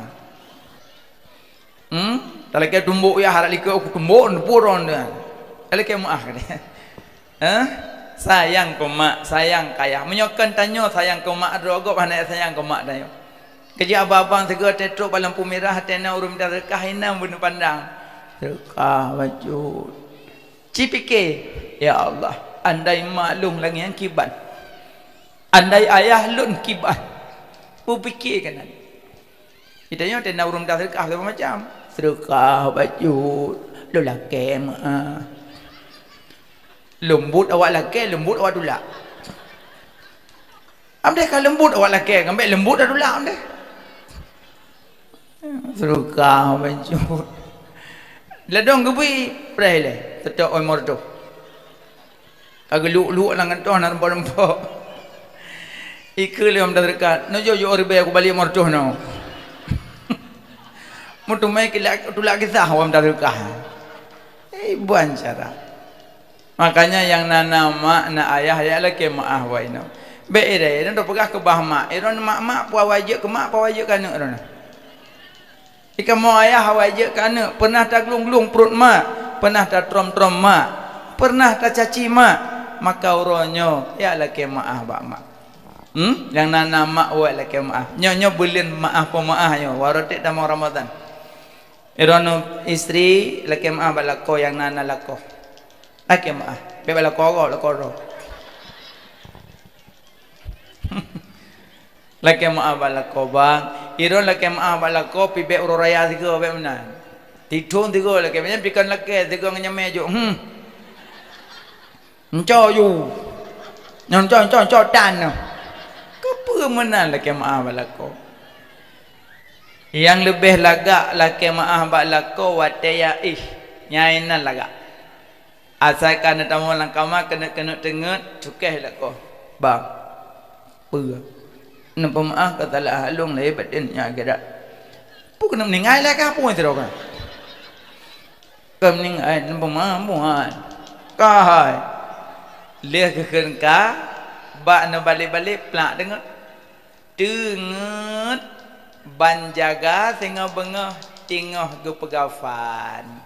Dalam ketik tumbuk ya harap likut aku tumbuk puron dia. Dalam ketik mak dia. Sayang ke mak, sayang kaya. Menyokan tanya sayang ke mak drogop anak sayang ke mak dah. Kerja abang-abang segera tetruk lampu merah tena urut dah rekah ina bunuh pandang. Rekah baju. Cipike. Ya Allah, andai maklum lagi yang kibat. Andai ayah lun kibat, fikirkan nanti. Kita yang tena urung dah sedekah macam sedekah baju, lu laki mah. Lembut awak laki, lembut awak dulak. Amdeh kalau lembut awak laki, ngambil lembut dah dulak amdeh. Sedekah baju. Ladong gebi prele, tetap umur tu. Kagak lu lang tu nak rempah-rempah. Ikut liam dah dekat. No jojo orang aku balik mertuh no. Mutu mai tu lagi sah awam dah dekat. Buan cara. Makanya yang nana mak na ayah ya lagi maah wa ino. Be ire ndo pegah ke bah mak. Iron mak puas wajib ke mak puas wajib kana iron. Jika mau ayah wajib kana pernah tak glung-glung perut mak, pernah tak trom-trom mak, pernah tak caci mak, maka uronyo ya lagi maah ba mak. Yang nana mak wa laki maaf. Nyonya belin maaf pemaaf nyo. Warotik dalam Ramadan. Irono istri laki maaf balako yang nana lako. Laki maaf. Be balako lako. Laki maaf balako bang. Iron laki maaf balako pibe ururaya tiga be mana. Tidung tiga laki macam pikan laki tiga ngemejo. Encoy you. Encoy tan. Apa menang laki maaf balako. Yang lebih lagak laki maaf balako wataya nyainan lagak. Asalkan tamu langkama kena tengut cukeh lako. Bang. Apa? Nampak maaf kata lah halung lah batinnya gerak. Pu kena meninggal lah kah pun tidak kan? Kau meninggal nampak mampuan. Kahai, lihat kekern kah, bak na balik-balik pelak dengar, dengar, ban jaga tengah bengah, tengah ke pegafan.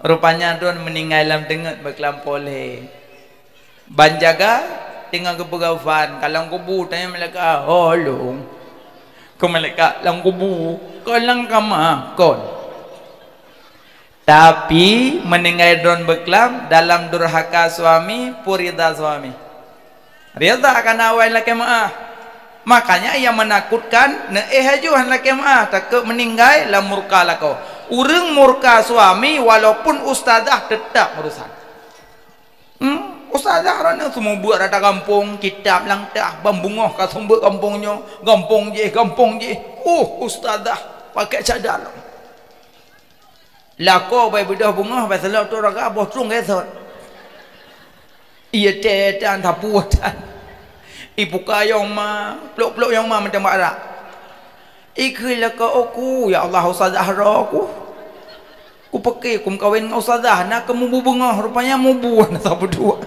Rupanya tuan meninggal dalam dengar berkelampoleh. Ban jaga tengah ke pegafan. Kalau kubu tanya mereka, oh long, kau mereka lang kubu, kau lang kamah kon. Tapi meninggal don beklam dalam durhaka suami purida suami. Rida akan awal laki maah. Makanya ia menakutkan hajuan laki maah takut meninggal la murka lako. Urang murka suami walaupun ustazah tetap merusak. Ustazah rana semua buat rata kampung kitab lang dah bambungoh ka sumber kampungnya gampung je. Ustazah pakai cadar. Lako bai bedah bunga bai selok tu raga boh trung esot. Ia tetan tapuatan. Ibu kayong ma, peluk-peluk yang ma macam barak. Ikil lako aku, ya Allah ustazah aku. Ku pakai kum kawin dengan ustazah nak ke mubu bunga rupanya mubu tak berdua.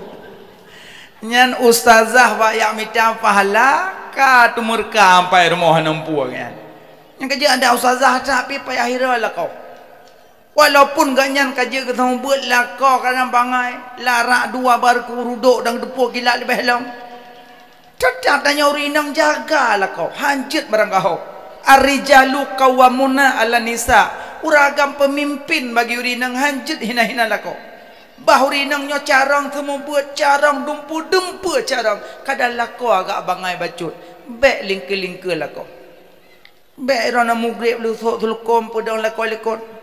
Nyan ustazah ba ya mita pahala ka tumurka sampai rumah nampu kan. Yang kerja ada ustazah tapi payah hira lako. Walaupun ganyan kerja ketemu buat lakau kadang bangai larak dua barku ruduk dan depuk gila lebih long. Tetap tanya urinang jaga lakau hanjut barang kau. Arijalu qawwamuna ala nisa. Uragam pemimpin bagi urinang hanjut hina-hina lakau. Bah urinangnya carang semua buat carang dumpu carang. Kadang lakau agak bangai bacut. Bek lingke-lingke lakau. Bek rana mugrib lu sok tulukom pedang lakau-lakau.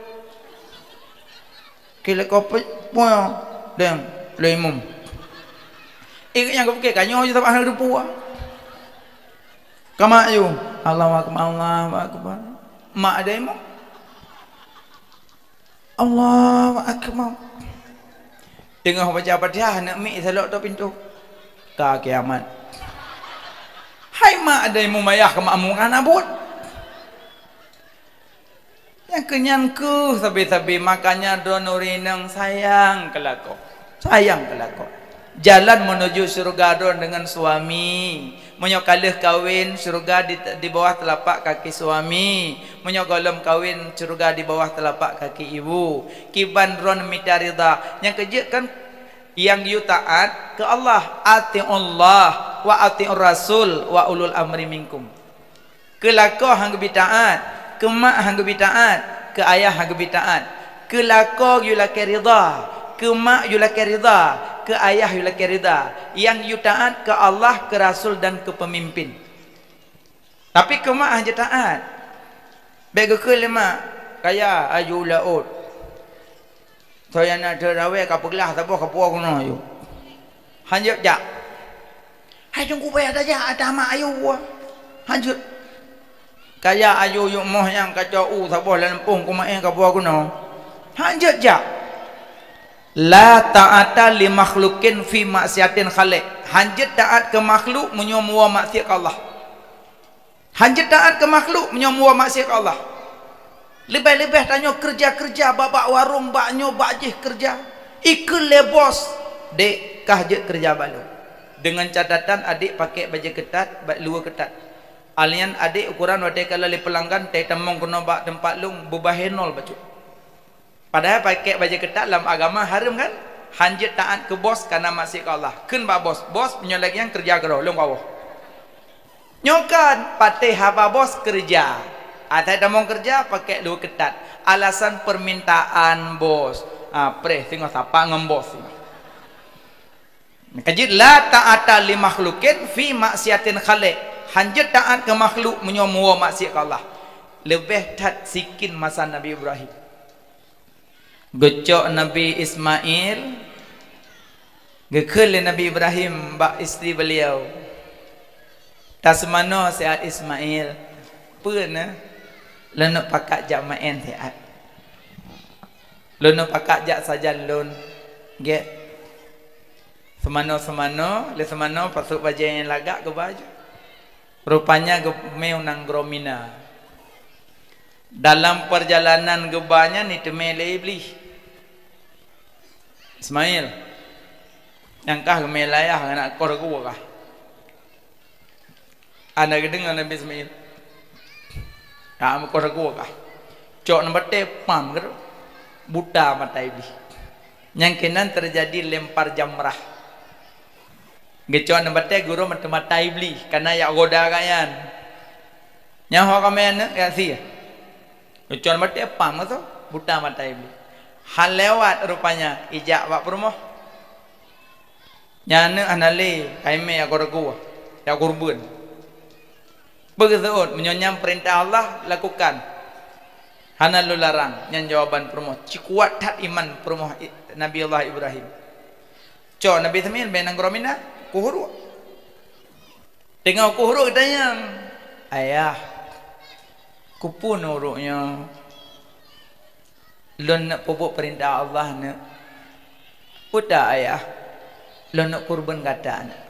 Kila kau punya dan lemum. Ingat yang kau pakai kanyo je tak ada rupa. Kamak you. Allahu akbar. Mak ada imam. Allahu akbar. Tengah baca Fatihah nak mi selok tu pintu. Ka kiamat. Hai mak ada imam ayah ke makmum kan abut. Yang kenyan ke sabi-sabi makanya donurinang sayang kelako. Jalan menuju surga don dengan suami. Menyokalih kawin surga di bawah telapak kaki suami. Menyokolom kawin surga di bawah telapak kaki ibu. Kiban ron mitarida. Yang kerja kan yang you taat ke Allah. Ati'ullah wa ati'ur rasul wa ulul amri minkum. Kelako hang bitaat. Ke mak hang bitaat, ke ayah hang bitaat, ke lako you laki rida, ke mak you laki rida, ke ayah you laki rida. Yang you taat ke Allah, ke Rasul dan ke pemimpin. Tapi ke mak hang taat. Bagi ke lemak kaya ayu laut. Saya nak terawih ke pegelah tak apa ke puak guna ayu. Hanjut jak. Hai tunggu bayar saja ada mak ayu. Hanjut. Kaya ayu yuk moh yang kacau sabah lempung ku main ka buah guna. Hanjut jak. La ta'ata li makhlukin fi maksiatin khaliq. Hanjut taat ke makhluk menyomua maksiat Allah. Hanjut taat ke makhluk menyomua maksiat Allah. Lebih-lebih tanya kerja-kerja babak warung baknyo bakjih kerja. Ikut le bos dek kahjut kerja balu. Dengan catatan adik pakai baju ketat, luar ketat. Alian adik ukuran wadai kalau li pelanggan teh temong kena bak tempat lung bubahenol bacu. Padahal pakai baju ketat dalam agama haram kan? Hanjut taat ke bos karena masih ke Allah. Ken ba bos punya lagi yang kerja kero lung bawah. Nyokan patih haba bos kerja. Atai temong kerja pakai lu ketat. Alasan permintaan bos. Preh tengok siapa ngembos. Kajit la ta'ata li makhlukin fi maksiatin khaliq. Hanjut taat ke makhluk menyomua maksiat Allah. Lebih tat sikin masa Nabi Ibrahim. Gecok Nabi Ismail. Gekul Nabi Ibrahim bak isteri beliau. Tasmano sehat Ismail. Pernah lenuk pakak jak main sehat. Lenuk pakak jak sajan lun. Get. Semano le semano pasuk baju yang lagak ke baju. Rupanya gemeu nang gromina. dalam perjalanan gebanya ni temele iblis Ismail yang kah gemelayah anak kor gua kah anda kedengar Nabi Ismail kor gua kah cok nombor tepam ke buta mata iblis yang kenan terjadi lempar jamrah gecok nombor guru mata iblis karena ya goda kayan nyawa kamen ya sih Ucon mati apa tu buta mata iblis. Hal lewat rupanya ijak pak perumoh. Nyana anale kaime ya korku ya kurban. Begitu menyonyam perintah Allah lakukan. Hana lu larang nyan jawaban perumoh. Cikuat tat iman perumoh Nabi Allah Ibrahim. Co Nabi Ismail benang gromina kuhuru. Tengok kuhuru katanya ayah kupun uruknya lon nak pupuk perintah Allah nak udah ayah lon nak kurban kata anak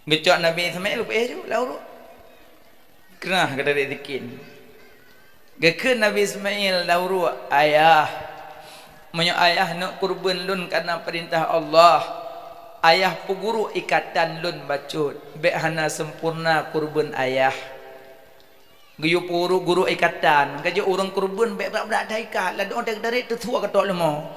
ngecok Nabi Ismail tu lah uruk kena kata dia dikin geke Nabi Ismail lah uruk ayah menyo ayah nak kurban lon karena perintah Allah ayah puguru ikatan lon bacut be hana sempurna kurban ayah Gaya guru ikatan, gaya orang kurban baik berak daikat, lalu orang dari itu tua ketok lemah.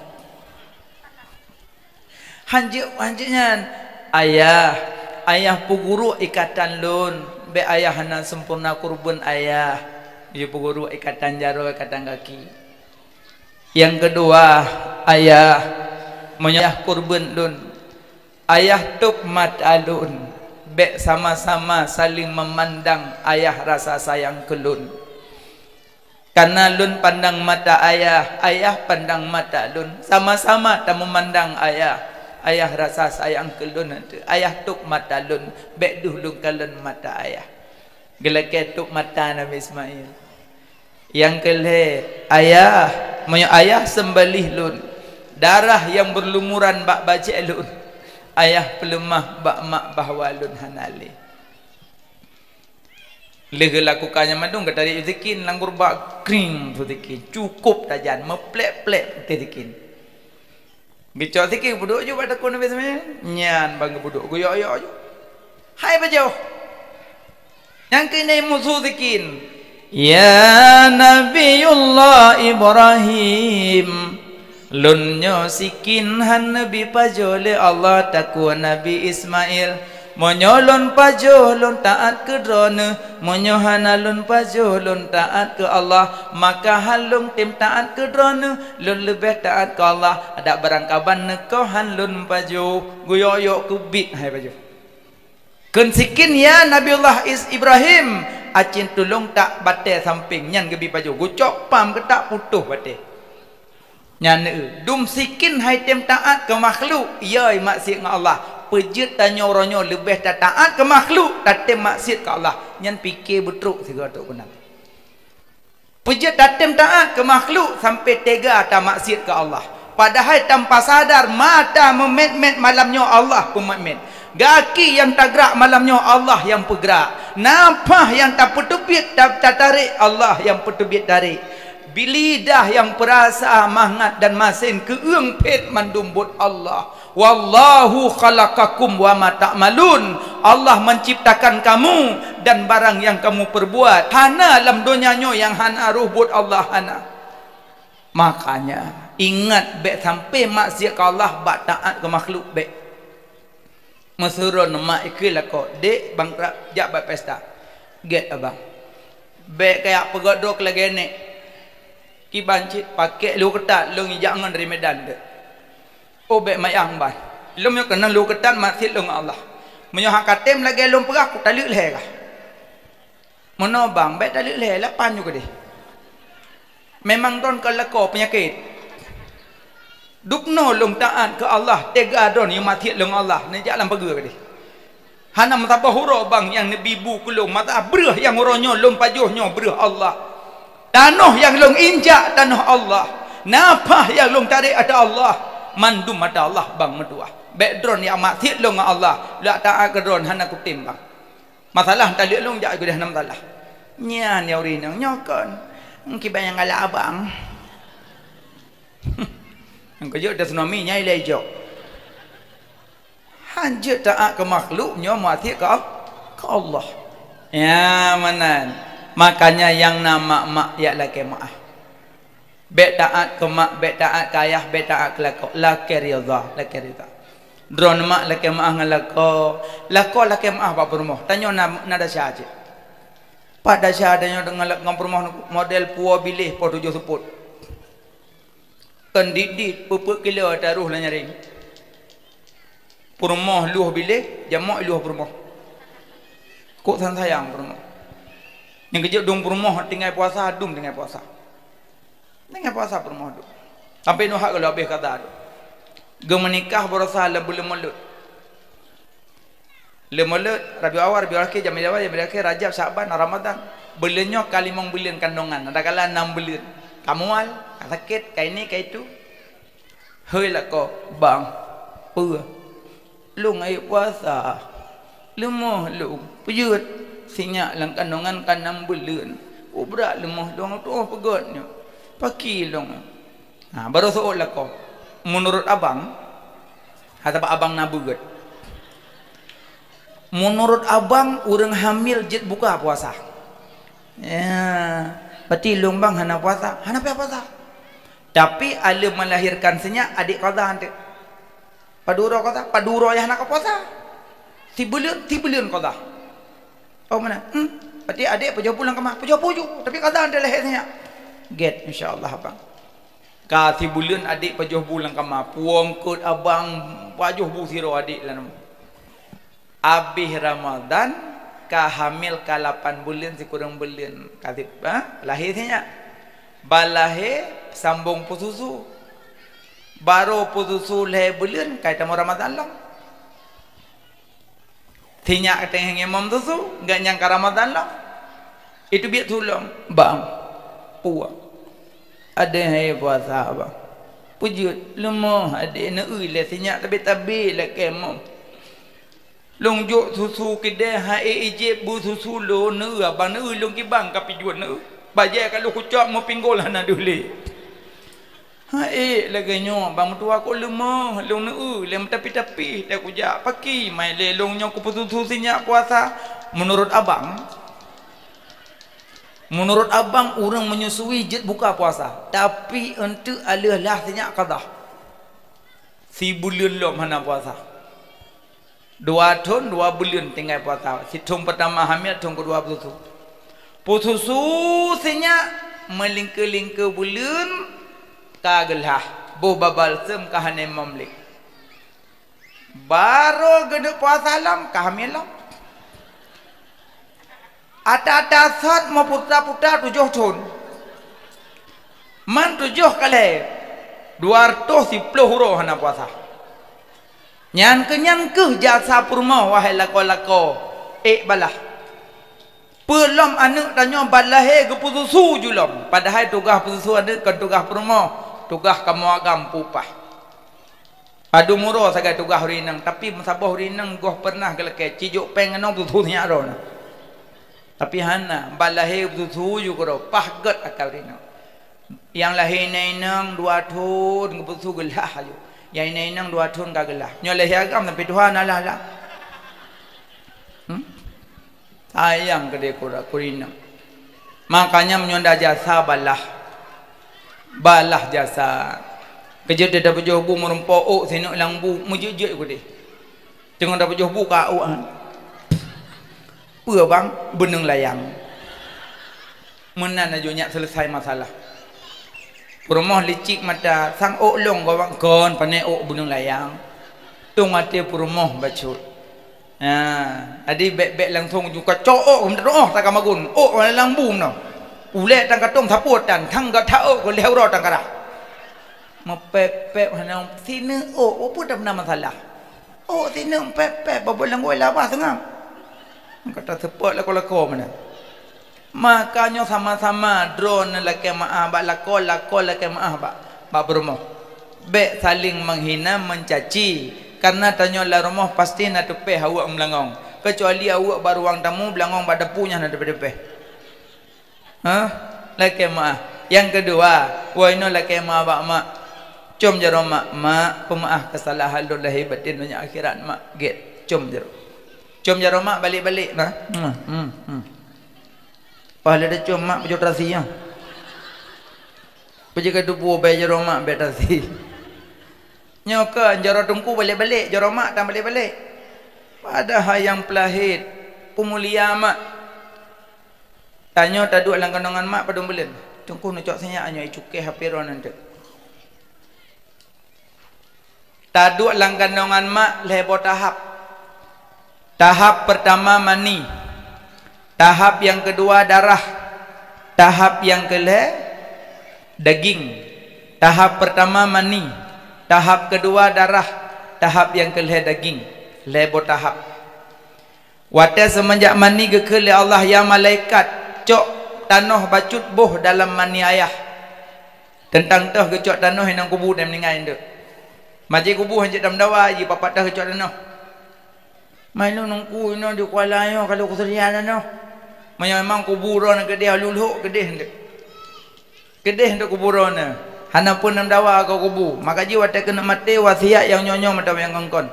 Hanjuknya ayah puguru ikatan lun, baik ayah hana sempurna kurban ayah, gaya puguru ikatan jaro ikatan kaki. Yang kedua ayah menyayah kurban lun, ayah tup mata lun. Bek sama-sama saling memandang ayah rasa sayang ke lun. Karena lun pandang mata ayah, ayah pandang mata lun. Sama-sama tak memandang ayah, ayah rasa sayang ke lun. Ayah tuk mata lun, bek dulu ke lun mata ayah. Gelake tuk mata Nabi Ismail. Yang kele ayah, ayah sembelih lun. Darah yang berlumuran bak bajik lun. Ayah pelemah bak mak bahwalun hanali. Lega lakukannya mandung kata dia zikin langgur bak kring tu zikin cukup tajan meplek-plek zikin. Gicok zikin buduk je pada kun Nabi Ismail. Nyan bang buduk go yo yo. Hai bajau. Yang kini musuh zikin. Ya Nabiullah Ibrahim lunyo sikin han Nabi pajole Allah takwa Nabi Ismail monyolon pajolon taat ke drone monyohanalun pajolon taat ke Allah maka halung tim taat ke drone lun lebih taat ke Allah ada barangkaban neko halun pajo guyoyo kubit hai pajo kun sikin ya Nabiullah Ibrahim acin tulung tak bate samping nyan gebi pajo gucok pam ke tak putuh bate nyana dum sikin hai tem taat ke makhluk yai maksiat dengan Allah pejit tanya orangnya lebih tak taat ke makhluk tak tem maksiat ke Allah nyan fikir betruk segala tok kunang pejit tak tem taat ke makhluk sampai tega tak maksiat ke Allah padahal tanpa sadar mata memet-met malamnya Allah pemet-met gaki yang tak gerak malamnya Allah yang bergerak nafas yang tak petubit tak tarik Allah yang petubit tarik bilidah yang perasa mangat dan masin keung pet mandumbut Allah wallahu khalaqakum wa ma ta'malun Allah menciptakan kamu dan barang yang kamu perbuat hana alam dunianya yang hana ruh buat Allah hana makanya ingat bek sampai maksiat ke Allah bak taat ke makhluk bek mesurun mak ikil aku dek bang jak bak pesta get abang bek kayak pegodok lagi ni ki bancit pakai lu ketat lu jangan dari Medan de obek mayang ban lu yo kena lu ketat maksud lu Allah menyo hakatem lagi lu perah ku taluk leh kah mono bang bet taluk leh lapan juga deh memang don keleko penyakit dukno lu taat ke Allah tega don yang mati lu Allah ni jalan pergi ke deh hana matabah huro bang yang nabi bu kulung mata breh yang uronyo lu pajuhnya breh Allah tanah yang long injak tanah Allah napah yang long tarik ada Allah mandum ada Allah bang medua background yang maksiat long Allah la taat ke drone hana kutim bang masalah tali long jak gede nam talah nyan ya urinang nyokon Mungkin banyak ngalah abang. Kerja ada tsunami nya ilai jok. Hanjut taat ke makhluknya mati ke Allah. Ya manan. Makanya yang nama mak ya laki maaf. Bek taat ke mak, bek taat ke ayah, bek taat ke laki ridha, laki ridha. Drone mak laki maaf ngalako, laki maaf pak rumah. Tanya nada saja. Pada syahadanya dengan rumah model puah bilih po 7 seput. Kendidit pupuk kilo taruh lah nyaring. Rumah luh bilih, jamak luh rumah. Kok sayang rumah. Yang kejap dong rumah tinggal puasa, dum tinggal puasa. Tinggal puasa rumah dum. Sampai nuhak kalau habis kata tu. Ge menikah berasa belum melut. Lemelut Rabi awal, Rabi akhir, Jamil awal, Jamil akhir, Rajab, Syaban, Ramadan. Bulannya kali 5 bulan kandungan. Ada kala 6 bulan. Kamual, sakit, kayak ini, kayak itu. Hei lah kau, bang. Apa? Lu ngayu puasa. Lemah lu. Pujut. Sinyak lang kandungan kan 6 bulan. Oh berat lemah lu. Oh pegatnya. Paki lu. Nah, baru soal lah kau. Menurut abang, atau abang nabugat. Menurut abang, orang hamil jet buka puasa. Ya, berarti long bang hana puasa, hana puasa. Tapi ala melahirkan senyak adik qada ante. Paduro qada, paduro ya hana puasa. Tibulion qada. Oh mana? Berarti adik pejau pulang ke mak, pejau, tapi qada ante lahir senyak. Get insyaallah abang. Ka tibulion adik pejau pulang ke mak, puang kod abang wajuh bu siro adik lah nama. Abih Ramadan ka hamil ka 8 bulan si kurang bulan katip lahirnya balahir sambung pususu baru pususu leh bulan kait mau Ramadan long tinya kateng imam tusu enggak nyangka Ramadan long itu biar tulung bang puak ada hai puasa bang pujut lemah ada na leh tinya tabi leh kemam long jo susu kedai hai ejep bu susu lo ne abang ne long ki bang kapi jual ne bajai kalau kucak mau pinggol hana dule hai lagi nyo bang tua ko lemah long ne lem tapi dah kujak paki mai le long nyo ku susu sinyak puasa menurut abang orang menyusui jet buka puasa tapi untuk alih lah sinyak qada si bulan lo mana puasa 2 tahun 2 bulan tinggal puasa. Situng pertama hamil, tahun kedua pususu sinyak melingke-lingke bulan kagelah bo babal sem kahane mamlik. Baru gede puasa lam kahamil lam. Ata-ata sat mau putra-putra 7 tahun. Man 7 kali 210 huruf hana puasa. Nyan ke jasa purma wahai lako balah pelom anak tanya balah ke pususu julom padahal tugas pususu ada ke tugas purma tugas kamu agam pupah adu muro sagai tugas hurinang tapi masabah hurinang goh pernah keleke cijuk pengenong pususu nyaro tapi hana balah pususu juga pahgat akal rinang yang lahir nang 2 tahun ke pususu gelah ayo yang ini nang 2 tahun kagalah nyoleh agam tapi Tuhan Allah sayang ke kurina makanya menyonda jasa balah jasa kerja dia dapat jobu merempok senok langbu mujujud ku deh tengok dapat jobu kau apa bang beneng layang menan aja nyak selesai masalah Purmoh licik mata sang ok long gawang kon panai ok bunung layang tung mati purmoh bacut adi bek langsung juga cok ok tak kamagun ok lang bum no ule tang katong thaputan thang ga thao ko lehro tang kara mepep hanang sini ok apa dah masalah oh sini pep babol lang goi lawa sengam kata sepot lako mana makanya sama-sama drone laki maaf bak lako laki maaf bak berumah bek saling menghina mencaci karena tanya la rumah pasti nak tepeh awak melangong kecuali awak baru wang tamu belangong pada punya nak tepeh laki maaf. Yang kedua, wa ino laki maaf mak. Cum jero mak pemaaf kesalahan lu lahir batin dunia akhirat mak get cum jero mak balik-balik nah. Pahala dah cum mak baju rasinya. Pergi tubuh bay jero mak betasi. Nyoka jero tungku balik-balik jero mak dan balik-balik. Padahal yang pelahit pemulia mak. Tanya tak duduk dalam kandungan mak pada bulan. Tungku nak cok saya hanya cukai hapiron nanti. Taduk lang kandungan mak lebo tahap. Tahap pertama mani. Tahap yang kedua darah. Tahap yang kelima daging. Tahap pertama mani. Tahap kedua darah. Tahap yang kelima daging. Lebo tahap. Wata semenjak mani gekele Allah ya malaikat cok tanah bacut boh dalam mani ayah. Tentang tah kecok tanah yang kubur dan meninggal itu. Majik kubur hanjit dalam dawa je papat dah kecok tanah. Mainu nungku ino di Kuala yo kalau kuserian no. Memang kuburan gede luluh gede hendak. Gede hendak kuburan. Hana pun dalam dawa kau kubur. Maka jiwa tak kena mati wasiat yang nyonyo mata yang kongkon.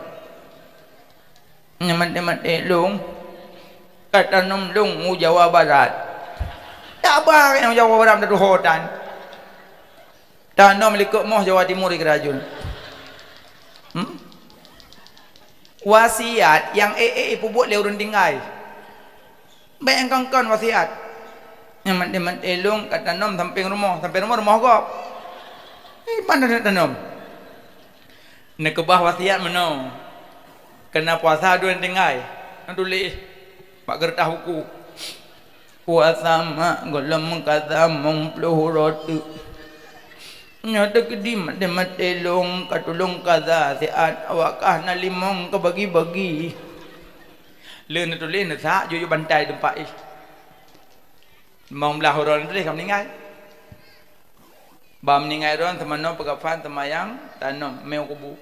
Mati lung. Kata nom lung Jawa Barat. Tak apa yang Jawa Barat tu hutan. Tanam likut moh Jawa Timur di kerajaan. Wasiat yang pupuk le urun tinggal. Baik yang kongkon wasiat. Yang mati lung kata nom sampai rumah kau. Mana nak tanam? Nak kebah wasiat mana? Kena puasa dua tinggal. Nak tulis pak gertah buku. Puasa mak golem kata mempluh roti. Nyata kedim de matelong katulong kaza siat awakah na limong ke bagi-bagi. Leun tu leun sa yo bantai tempat Mau belah orang tu kam meninggal. Bam meninggal orang temano pegafan temayang tanam meu kubu.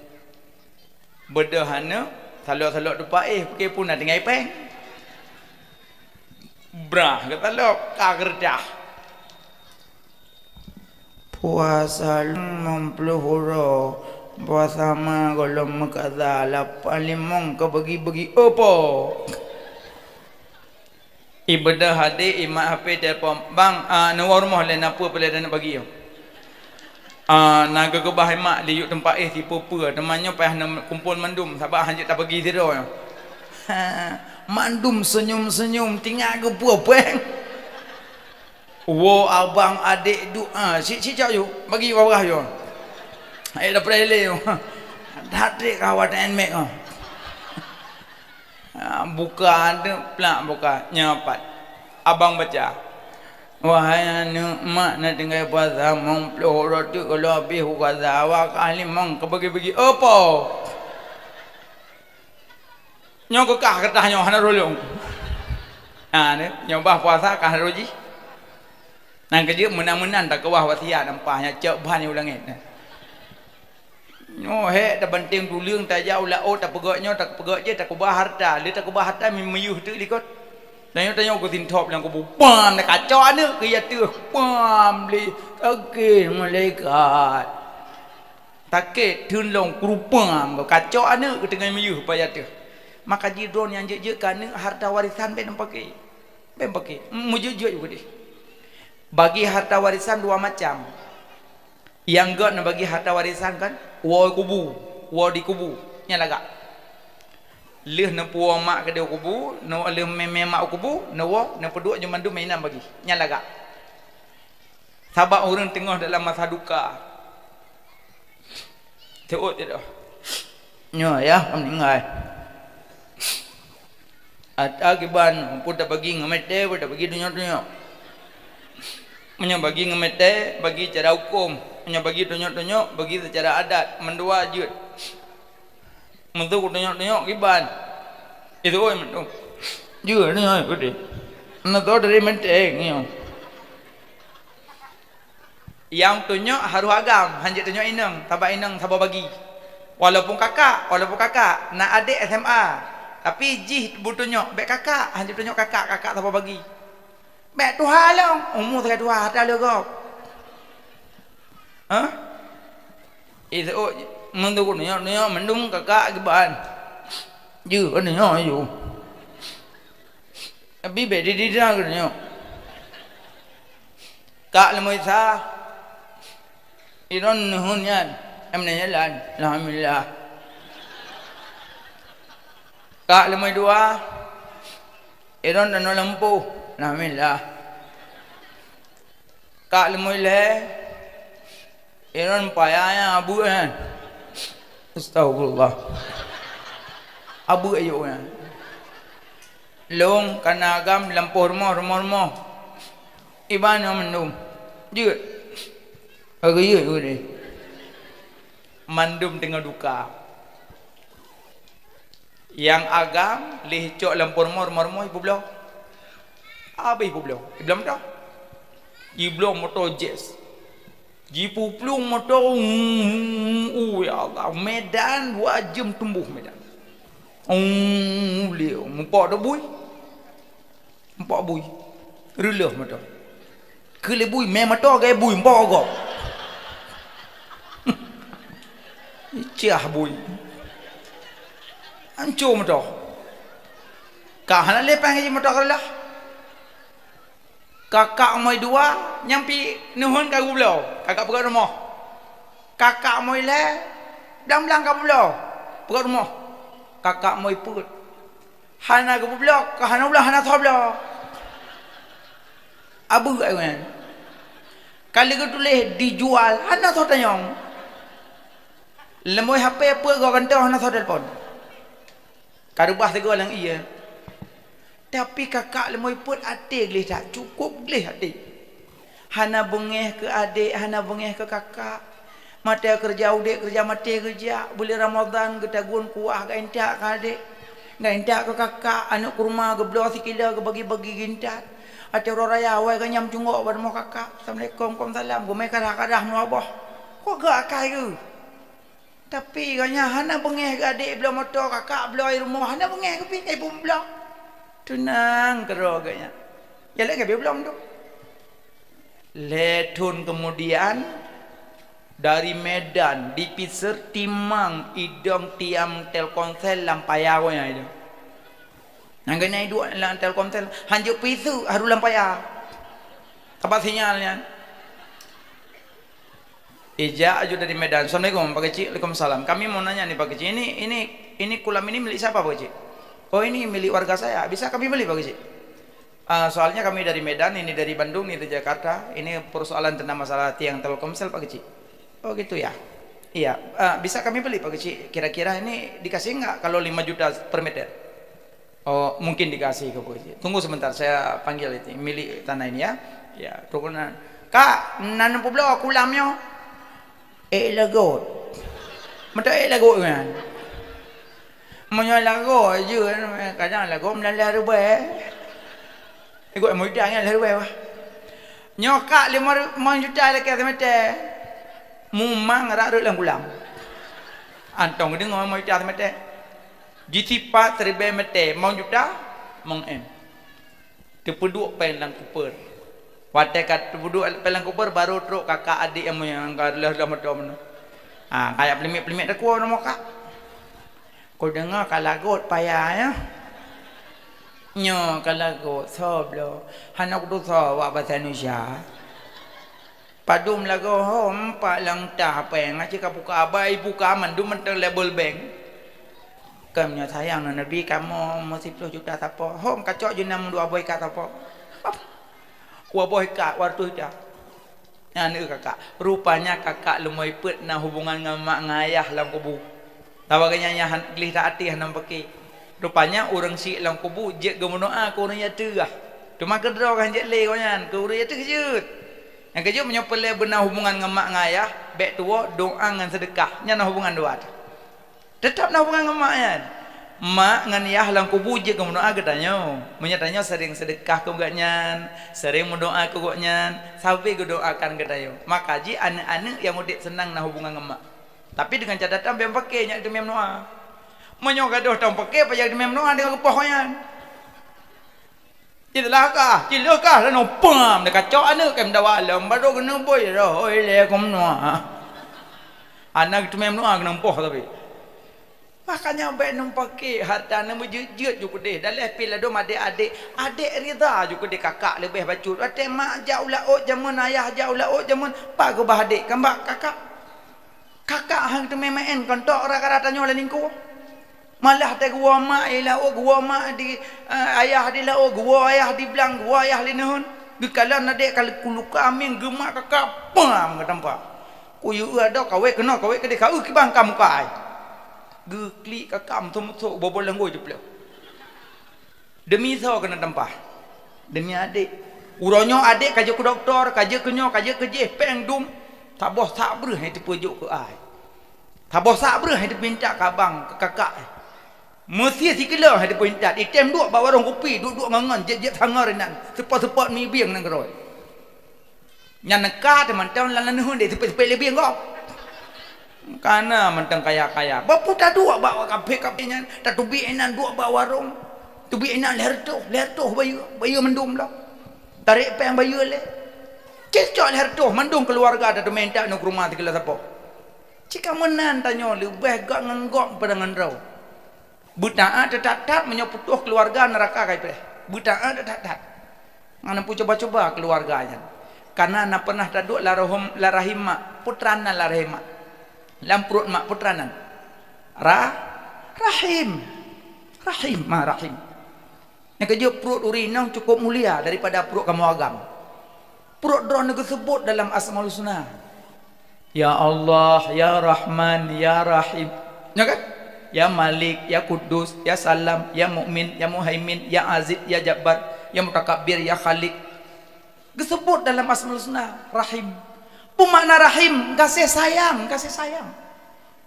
Bedahana salok-salok tempat pakai pun nak tinggal peng. Brah kata lok ka kerja. Puasa 60 hura puasa ma golong makaza 85 ke bagi-bagi apa ibadah hadir imak HP telefon bang nawa rumah lain apa boleh nak bagi yo naga kebah imak liuk tempat tipu apa temannya payah kumpul mandum sabak hanjit tak bagi zero mandum senyum-senyum tinggal ke apa wo abang adik doa si cak you bagi bawah you dah prele you dak kawan make buka ada pelak buka nyapat abang baca wahai anu mak nak tinggal puasa mong puluh roti kalau habis puasa awak ahli mong ke bagi-bagi apa nyok kah kertahnya hana rolong ni nyobah puasa kah roji. Nang kerja menang-menang tak kewah wasiat nampaknya cak bahan yang ulangit. No he dah penting tu leung tak jauh lah tak pegaknya tak pegak je tak kubah harta. Dia tak kubah harta meyuh tu likot. Dan tanya aku tintop yang kubu pam nak kacau ana ke ya tu pam li okey malaikat. Takit tunlong kurupam kacau ana ke tengah meyuh payah tu. Maka jidron yang je kan harta warisan ben pakai. Ben pakai. Mujujud juga dia. Bagi harta warisan dua macam. Yang god nak bagi harta warisan kan wa kubu, wa di kubu nya lagak. Leh na puang mak ke dia kubu, no leh meme mak kubu, no wa na peduk je mandu mainan bagi nya lagak. Sabab orang tengah dalam masa duka. Teot dia dah. Nya ya meninggal. Ada kiban pun tak bagi ngamete, pun tak bagi dunia-dunia. Hanya bagi ngemete, bagi cara hukum, hanya bagi tunjuk-tunjuk, bagi secara adat, mendua jut. Mentuk tunjuk-tunjuk kiban. Itu oi mentuk. Jut ni oi gede. Nak tahu dari menteng ni. Yang tunjuk haru agam, hanjit tunjuk inang, sabak bagi. Walaupun kakak, nak adik SMA. Tapi jih butunjuk, baik kakak, hanjit tunjuk kakak sabak bagi. Bek Tuhan lah. Umur tak Tuhan tak ada kau. Ha? Itu mendu ni mendung kakak keban. Ju ni yo. Abi be di dah ni. Kak lemoi sa. Iron nuhun yan. Em ni jalan. Alhamdulillah. Kak lemoi dua. Iron dan lampu. Alhamdulillah. Kak lemoi le. Iron payahnya abu kan. Astagfirullah. Abu ayo kan. Long kanagam lampu rumah. Iban yang mendum. Juga. Agak iya ni. Mandum tengah duka. Yang agam lihcok lampu rumah ibu belah. Apa ibu belah? Ibu belah tak? Ibu belah motor jazz. Jipu plung motor. Ya Allah. Medan 2 jam tumbuh Medan. Liu. Mumpak dah bui. Mumpak bui. Relah motor. Kele bui. Main motor gaya bui. Mumpak agak. Iciah bui. Hancur motor. Kak nak lepang je motor kelah. Kakak moi dua nyampi nuhun kagu belau. Kakak pergi rumah. Kakak moi le dam belang kagu belau. Pergi rumah. Kakak moi put. Hana kagu belau, hana belau hana thau belau. Abu kan. Kali ke tulis dijual hana thau tanyong. Lemoi HP apa kau kantau hana thau telefon. Karubah tegur lang iya. Tapi kakak lemoi pun adik gelih tak cukup gelih adik. Hana bengeh ke adik, hana bengeh ke kakak. Mata kerja udik kerja mati kerja. Boleh Ramadan ke tagun kuah ke entak ke adik. Ke entak ke kakak, anak ke rumah ke belah sikila ke bagi-bagi gintat. Ati orang raya awal ke nyam cungok pada mau kakak. Assalamualaikum, waalaikumsalam. Gomai kadah-kadah menabah. Kok gak kai ke? Tapi kanya hana bengeh ke adik belah motor kakak belah air rumah. Hana bengeh ke pi pun belah. Tenang keroganya. Ya lagi belum tu. Letun kemudian dari Medan dipisir timang idong tiam Telkomsel lampayawnya itu. Nangganya itu lang Telkomsel hanjuk pisu haru lampaya. Tempat sinyalnya. Ija aja dari Medan. Assalamualaikum Pak Kecik. Waalaikumsalam. Kami mau nanya nih Pak Kecik. Ini kolam ini milik siapa Pak Kecik? Oh ini milik warga saya, bisa kami beli Pak Kecik? Soalnya kami dari Medan, ini dari Bandung, ini dari Jakarta. Ini persoalan tentang masalah tiang Telkomsel Pak Kecik. Oh gitu ya? Iya, bisa kami beli Pak Kecik. Kira-kira ini dikasih nggak kalau 5 juta per meter? Oh mungkin dikasih ke Pak Kecik. Tunggu sebentar, saya panggil itu milik tanah ini ya. Ya, turunan. Kak, nanam pulau kulamnya. Lagot. Mata lagot kan? Menyo lago je kadang lago melalah rubai. Ikut mudah kan rubai wah. Nyokak 5 juta dekat semete. Mumang rak dalam kulam. Antong dengar 5 juta semete. Jitipa seribe mete 5 juta mong em. Tepuduk pelang kuper. Wate kat tepuduk pelang kuper baru truk kakak adik yang dalam motor mana. Kayak pelimit-pelimit dak kuah nama kak. Kau dengar kalagot payah ya. Nyo kalagot sob lo. Hanak tu sob wak bahasa Indonesia. Padum lagu hom pak lang tah peng aci ka buka abai buka mandum mentang label bank. Kamnya sayang Nabi kamu masih 10 juta tapo. Hom kacok je 2 boy kat tapo. Wa boy kat waktu dah. Anu kakak, rupanya kakak lemoi pet na hubungan dengan mak ngayah lang kubu. Tawaganya nyahan gelih tak hati hanam pakai. Rupanya orang si lang kubu je gemonoa ko orang yatu ah. Cuma kedro kan je le konyan, ko orang yatu kejut. Yang kejut menyopel benar hubungan dengan mak ngayah, bek tua doa dengan sedekah, nya na hubungan dua. Tetap na hubungan dengan mak yan. Mak ngan yah lang kubu je gemonoa katanya. Menyatanya sering sedekah ko gatnyan, sering mendoa ko gatnyan, sampai ko doakan katanya. Maka ji anak-anak yang mudik senang na hubungan dengan mak. Tapi dengan catatan biar pakai nyak demi menua. Menyo gaduh tang pakai pajak demi menua dengan kepohongan. Cilakah, cilakah lah no pam dekat cok anak kem dawalam baru kena boy dah. Oi le kom noa. Anak tu memang noa kena empoh tapi. Makanya baik nampak ke harta nama jejut juga deh. Dalam pil ada adik-adik, adik rida juga deh kakak lebih bacut. Adik mak jauh lah zaman ayah jauh lah zaman pak ke bah adik kambak kakak. Kakak hang tu memang kontok rata-ratanya oleh lingku. Malah ada gua mak ialah gua mak di ayah di lah gua ayah di belang gua ayah linahun. Gekalan adik kalau kuluka amin gemak kakak pam ke tempat. Kuyu ada kawe kena kawe ke dia kau ke bang kamu kai. Geklik kakam tu mutuk bobol langgo je pula. Demi so kena tempah. Demi adik. Uronyo adik kerja ke doktor, kerja ke nyo, kerja ke peng dum. Tak boh tak ber hai terpujuk ke ai. Tak boh tak ber hai minta ke abang, ke kakak. Mesti sikila hai minta. Item duk bawa warung kopi, duduk ngangan jet-jet hangar nan. Sepot-sepot mi biang nang keroi. Nyan nekah teman tahun lan hun de sepet-sepet lebih kau. Karena mentang kaya-kaya. Bapu tak dua bawa kafe-kafenya, tak tubi enan dua bawa warung. Tubi enan lertoh bayu mendum lah. Tarik peng bayu le. Cecok lertoh mendum keluarga ada minta nak rumah tikala siapa. Jika menan tanya lebih gak nganggok pada ngandrau. Butaan tetat menyoputuh keluarga neraka kai pre. Butaan tetat. Ngana pu coba-coba keluarganya. Karena nak pernah taduk larahim mak, putrana larahim mak. Lamprut mak putranan rahim rahim yang kerja perut urinang cukup mulia daripada perut kamu agam perut drone disebut dalam Asmaul Husna ya Allah ya Rahman ya Rahim ya kan ya Malik ya Kudus ya Salam ya Mukmin ya Muhaimin ya Aziz ya Jabbar ya Mutakabbir ya Khaliq disebut dalam Asmaul Husna Rahim. Pemakna rahim, kasih sayang.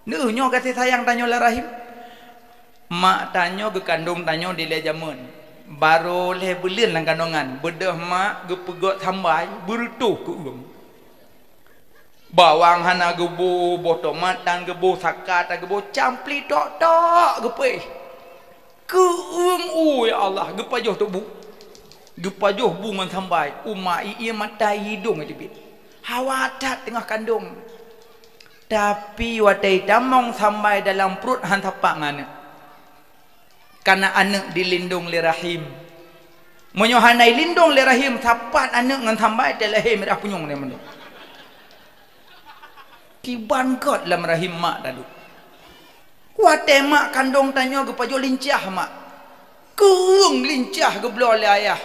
Nyo kasih sayang tanyo lah rahim. Mak tanyo ke kandung tanyo di le jamun. Baru le belin lang kandungan. Bedah mak ge pegot sambai berutuh ke ulung. Bawang hana gebu botomat dan gebu sakat gebu campli tok gepe. Ke ya Allah gepajoh tu bu. Gepajoh bungan sambai. Umai ia mata hidung dibit. Hawatat tengah kandung. Tapi watai damong sampai dalam perut hantapak ngana. Karena anak dilindung li rahim. Menyohanai lindung li rahim tapat anak ngan sampai telahim dah punyung ni mendu. Kiban kot dalam rahim mak tadu. Watai mak kandung tanya ke pajo lincah mak. Keung lincah ke belah oleh ayah.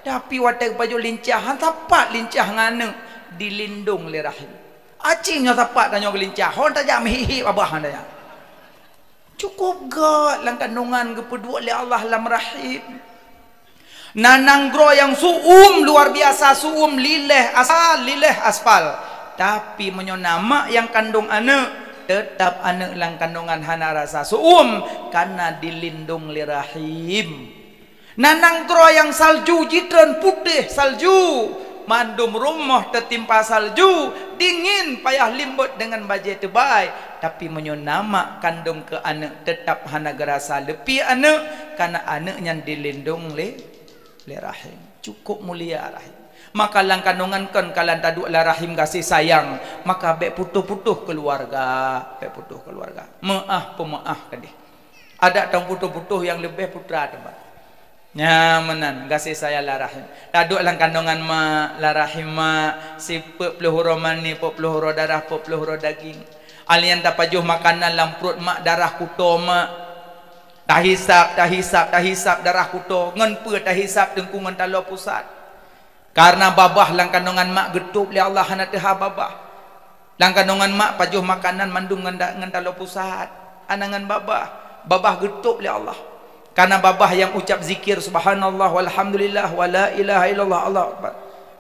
Tapi watai pajo lincah hantapak lincah ngana. Dilindung li rahim. Acingnya tapak tanya gelincah. Hon tak jam hihi abah anda. Cukup gak lang kandungan kepedua oleh Allah lam rahim. Nanang gro yang suum luar biasa suum lileh asal lileh aspal. Tapi menyonama yang kandung anak tetap anak lang kandungan hana rasa suum karena dilindung li rahim. Nanang gro yang salju jitran putih salju. Mandum rumah tertimpa salju dingin payah limbut dengan baju tebal tapi menyonama kandung ke anak tetap hana gerasa lepi anak karena anaknya dilindung le rahim cukup mulia rahim maka lang kandungan kan kalan taduk la rahim kasih sayang maka bek putuh-putuh keluarga maaf pemaaf kadih ada tang putuh-putuh yang lebih putra tempat nyamanan kasih saya la rahim taduk lang kandungan ma la rahim ma si peluhuro mani peluhuro darah peluhuro daging alian tapajuh makanan lam perut mak darah kuto mak tahisap darah kuto ngan pe tahisap dengkungan talo pusat karena babah lang kandungan mak getup li Allah hana teha babah lang kandungan mak pajuh makanan mandung ngan talo pusat anangan babah getup li Allah. Karena babah yang ucap zikir subhanallah walhamdulillah wala ilaha illallah Allah akbar.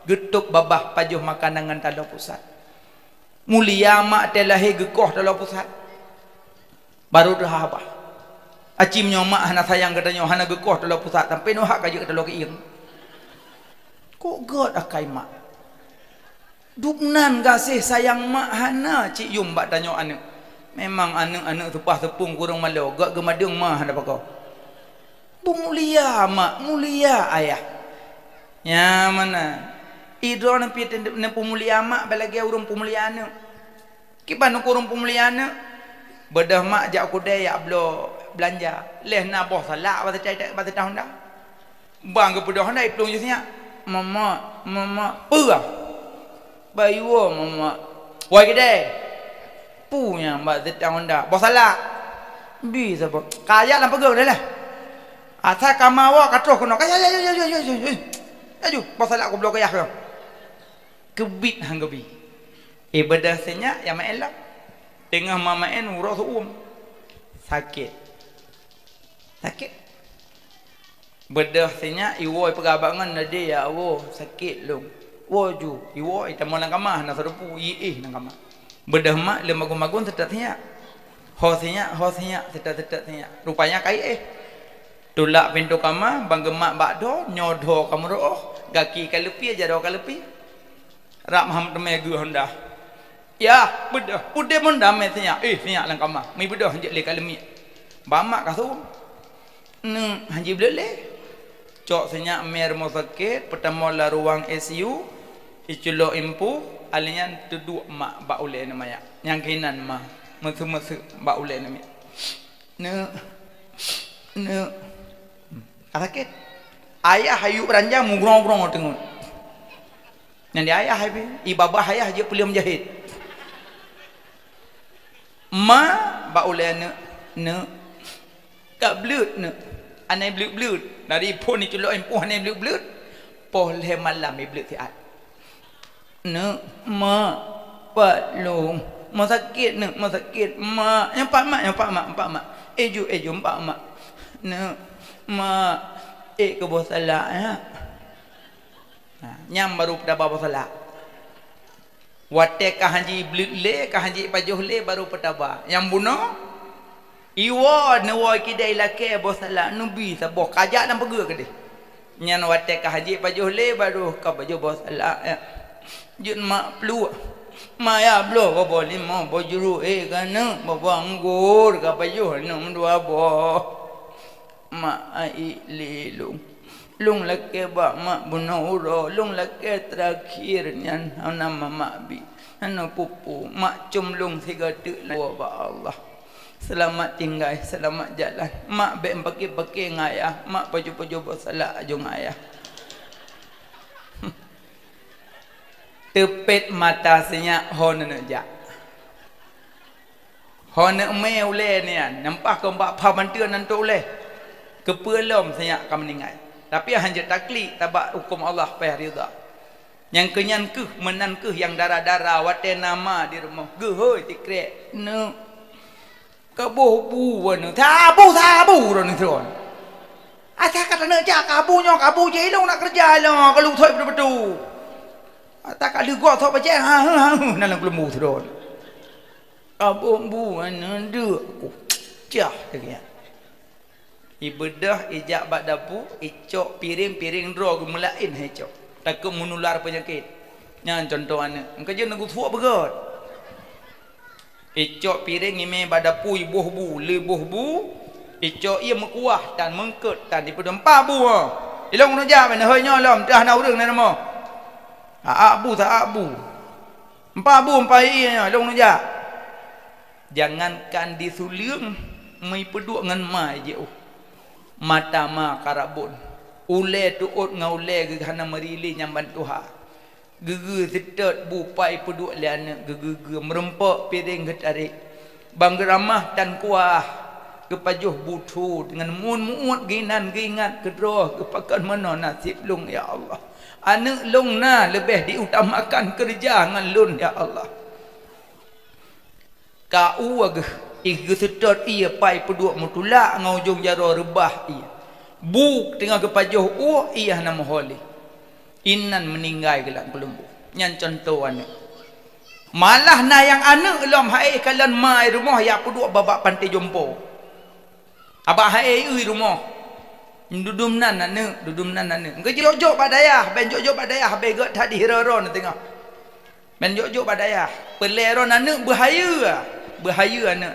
Getuk babah pajuh makanan ngan talo pusat. Mulia mak telahi gekoh talo pusat. Baru dah abah. Acimnya mak hana sayang katanya hana gekoh talo pusat sampai no hak kaje talo kiing. Kok god akai mak. Duknan kasih sayang mak hana cik yum bak tanya anak. Memang anak-anak tepah tepung kurang malu gak gemadung mah hana pakau. Bu mulia mak, mulia ayah. Ya mana? Idro nampi nempu mulia mak belagi urung pemuliaan. Kiban urung pemuliaan. Bedah mak jak kudai ya blo belanja. Leh na boh salak bata cai bata tahun dah. Bang ke bedah ndai pelung jusnya. Mama pua. Bayu mama. Wai kedai. Punya bata tahun dah. Boh salak. Bisa boh. Kaya lah pegang dah lah. Asa kamawa katroh kono. Kaya ya. Aju, pasal aku blok kaya. Kebit hang kebi. Ibadah senya yang main lah. Tengah mamaen urus sakit. Bedah senya iwo pegabangan nade ya awo sakit long. Wo ju iwo itamu nang kamah na sarupu nang kamah. Bedah mak le magun sedatnya. Hosnya sedat-sedatnya. Rupanya kai tulak pintu kamar bang gemak bakdo nyodo kamu roh gaki kalepi aja doh kalepi rak Muhammad megu honda ya bedah udah mendam senya senya lang kamar mi bedah hanjek le kalemi bamak kasum neng hanji blele cok senya mer mo sakit pertama la ruang ICU iculo impu alian tuduk mak ba ule namanya yang kinan mah mesu ba ule namanya ne sakit ayah hayu ranjang mugrong-grong tengok yang di ayah habi ibabah ayah je pelih menjahit ma ba ulane ne ka blut ne anai blut dari pun ni celok empuh anai blut poh le malam ni blut tiat ne ma palung ma sakit ne ma sakit ma yang pak mak eju pak mak ne ma ke bawah salak ya. Nyam baru pada bawah salak. Wate ka hanji blule ka hanji pajuh le baru petaba. Yang bunuh iwa nawa kidai lake bawah salak nubi saboh kajak dan pegel ke deh. Nyan wate ka hanji pajuh le baru ka baju bawah salak ya. Jun mak pelu. Maya blo babo lima bojuru kana babo anggur ka pajuh nom dua boh. Mak ai lelung lung lake ba mak bunoro lung lake terakhir nyan nama mak bi anu pupu mak cumlung tiga tu ba Allah selamat tinggal selamat jalan mak be pakai ngayah mak baju bersalah ajung ayah tepet mata senya hon ja hon me ule nian nampak ko mbak pa bantuan nantu ule kepelom saya akan meninggal tapi hanya taklik tabak hukum Allah payah rida yang kenyan ke menan ke yang darah-darah wate nama di rumah gehoi tikrek ne kabuh buan tabu ron tron asa kata ne ja kabunya kabu je long nak kerja lo kalau thoi betul tak ada gua thoi baca nan lang belum tron kabuh buan ndu jah dekat ibadah ijak bak dapu icok piring draw gemelain icok takut menular penyakit nyan contoh ana kerja nunggu tua begot icok piring ime bak dapu ibuh bu lebuh bu icok ia mekuah dan mengket dan di pedempa bu ilong nu ja ben hoi nyolom dah nau reung na mo abu empa bu empa ia ilong nu ja jangankan disuliung mai peduk ngan mai je mata ma karabun ule tuut ngaule gehana merili nyamban tuha gege setet bupai peduk liana gege merempok piring getarik banggeramah dan kuah kepajuh butu dengan muut ginan gingat kedroh kepakan mana nasib lung ya Allah anak lung na lebih diutamakan kerja ngan lun ya Allah kau agak igu sedot ia pai peduk mutulak ngaujung jaro rebah ia buk tengah kepajuh ia nama holi inan meninggal gelak kelembu nyan contoh anak malah na yang anak lom hai kalan mai rumah ya peduk babak pantai jompo abah hai rumah dudum nan anak engke jok badayah ben jok badayah begot tadi hiroron tengah ben jok badayah peleron anak bahaya anak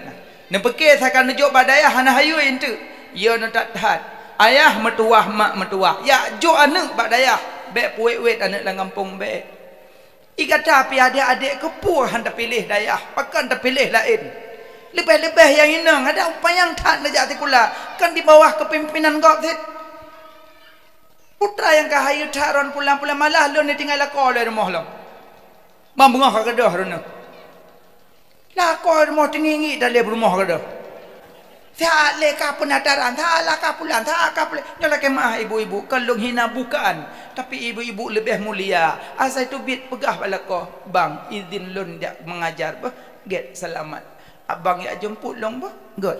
nak pekeh sakan jok badayah hana hayu ente ya nak tak tahan ayah metuah mak metuah ya jok anak badayah be puet-wet anak dalam kampung be. Ikata pi adik-adik kepuh handa pilih dayah, pakan terpilih lain. Lebih-lebih yang inang ada upaya yang tak nak artikula kan di bawah kepimpinan kau tit. Putra yang kahayu taron pulang-pulang malah lu ni tinggal lakor di rumah lu. Mambungah ke dah runa. Lakor rumah tinggi dalam rumah ke dah. Tak leka penataran, tak laka pulang, tak laka pulang. Nyolah kemah ibu-ibu, kalau hina bukan. Tapi ibu-ibu lebih mulia. Asal itu bit pegah balako. Bang, izin lun dia mengajar. Bah, get selamat. Abang ya jemput long bah. God.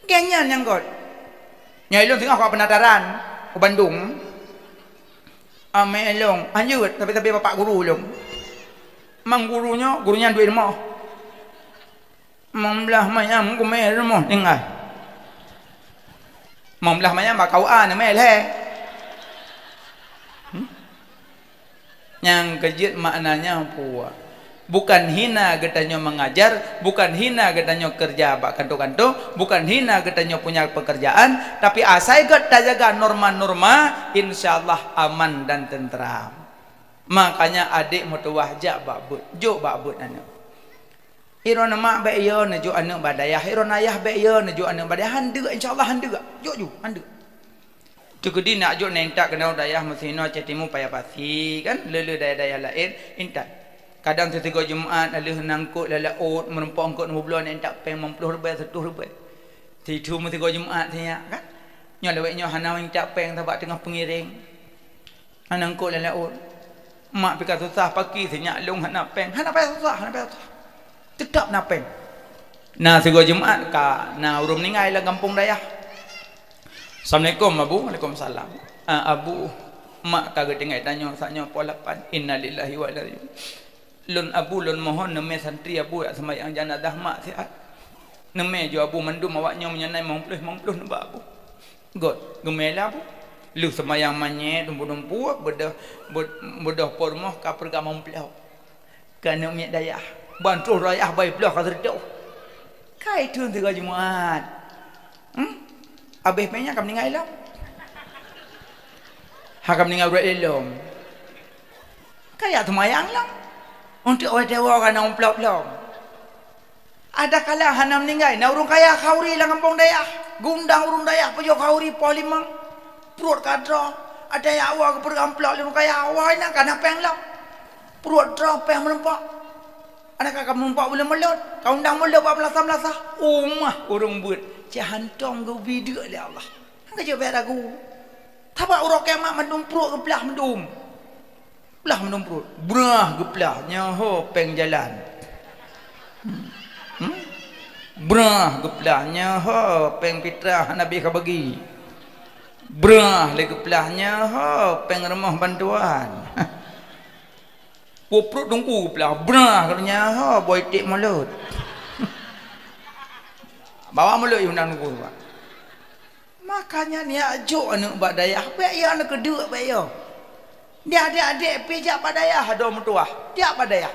Kenyan yang God. Nyai lun tengah kau penataran. Ke Bandung. Ame long. Anjut, tapi bapak guru long. Mang gurunya duit mau. Membelah mayam ku meh rumah tinggal. Membelah mayam bakau an meh le. Yang kejut maknanya puak. Bukan hina katanya mengajar, bukan hina katanya kerja bak kanto-kanto, bukan hina katanya punya pekerjaan, tapi asai gat jaga norma-norma, insyaallah aman dan tentram. Makanya adik mutuah jak babut, jo babut anak. Iron mak baik ya neju anak badayah, iron ayah baik ya neju anak badayah, handa insyaallah handa, jo handa. Cukudi nak jo nentak kena dayah mesino cetimu payah pasti kan, lele dayah-dayah lain intat. Kadang setiga Jumaat alih nangkut lalaut merempok angkut 20 nentak peng 50 rupiah 100 rupiah. Tidu setiga Jumaat dia kan. Nyo leweknya hana nentak peng tabak tengah pengiring. Nangkut lalaut. Mak pikir susah pagi senyak long hana peng, hana payah susah, hana payah susah. Tetap napeng. Nah, setiga Jumaat ka nah urum ningai lah kampung dayah. Assalamualaikum Abu. Waalaikumsalam. Abu, mak kagak dengar tanya saknya polapan. Innalillahi wa inna ilaihi. Lun Abu lun mohon neme santri Abu ya sembahyang jenazah mak sihat. Neme jo Abu mandum awaknya menyenai 50 nembak Abu. God, gemela Abu. Lu sembahyang manye dumpu-dumpu bedah pormoh ka pergamam pelau. Kana mi dayah. Bantu rayah baik pelau ka terjauh. Kai tu tiga Jumaat. Abih punya kam ningai lam. Hakam ningai berat elom. Kayak semayang lam. Untuk orang dewa kan orang pelau-pelau. Ada kala hanam ningai. Na urung kaya kauri lang kampung dayah. Gundang urung dayah pejo kauri polimang. Perut kadra. Ada yang awak ke pergam pelau urung kaya awak nak kan apa yang lam. Perut dra peng melempak. Ada kakak melempak boleh melut. Kau undang melut buat melasah-melasah. Umah urung buat. Cik hantam ke video oleh Allah. Hangga je bayar aku. Tabak urang kiamat mendum perut ke belah mendum. Belah mendum perut. Brah ke belah nyaho peng jalan. Brah ke belah nyaho peng fitrah Nabi ka bagi. Brah le ke belah nyaho peng rumah bantuan. Perut dongku ke belah. Brah ke nyaho boy tik mulut. Bawa mulut undang nunggu Pak. Makanya ni ajuk anak bak dayah. Baik ya anak kedua baik ya. Dia adik-adik pijak pada dayah ada mertua. Dia pada dayah.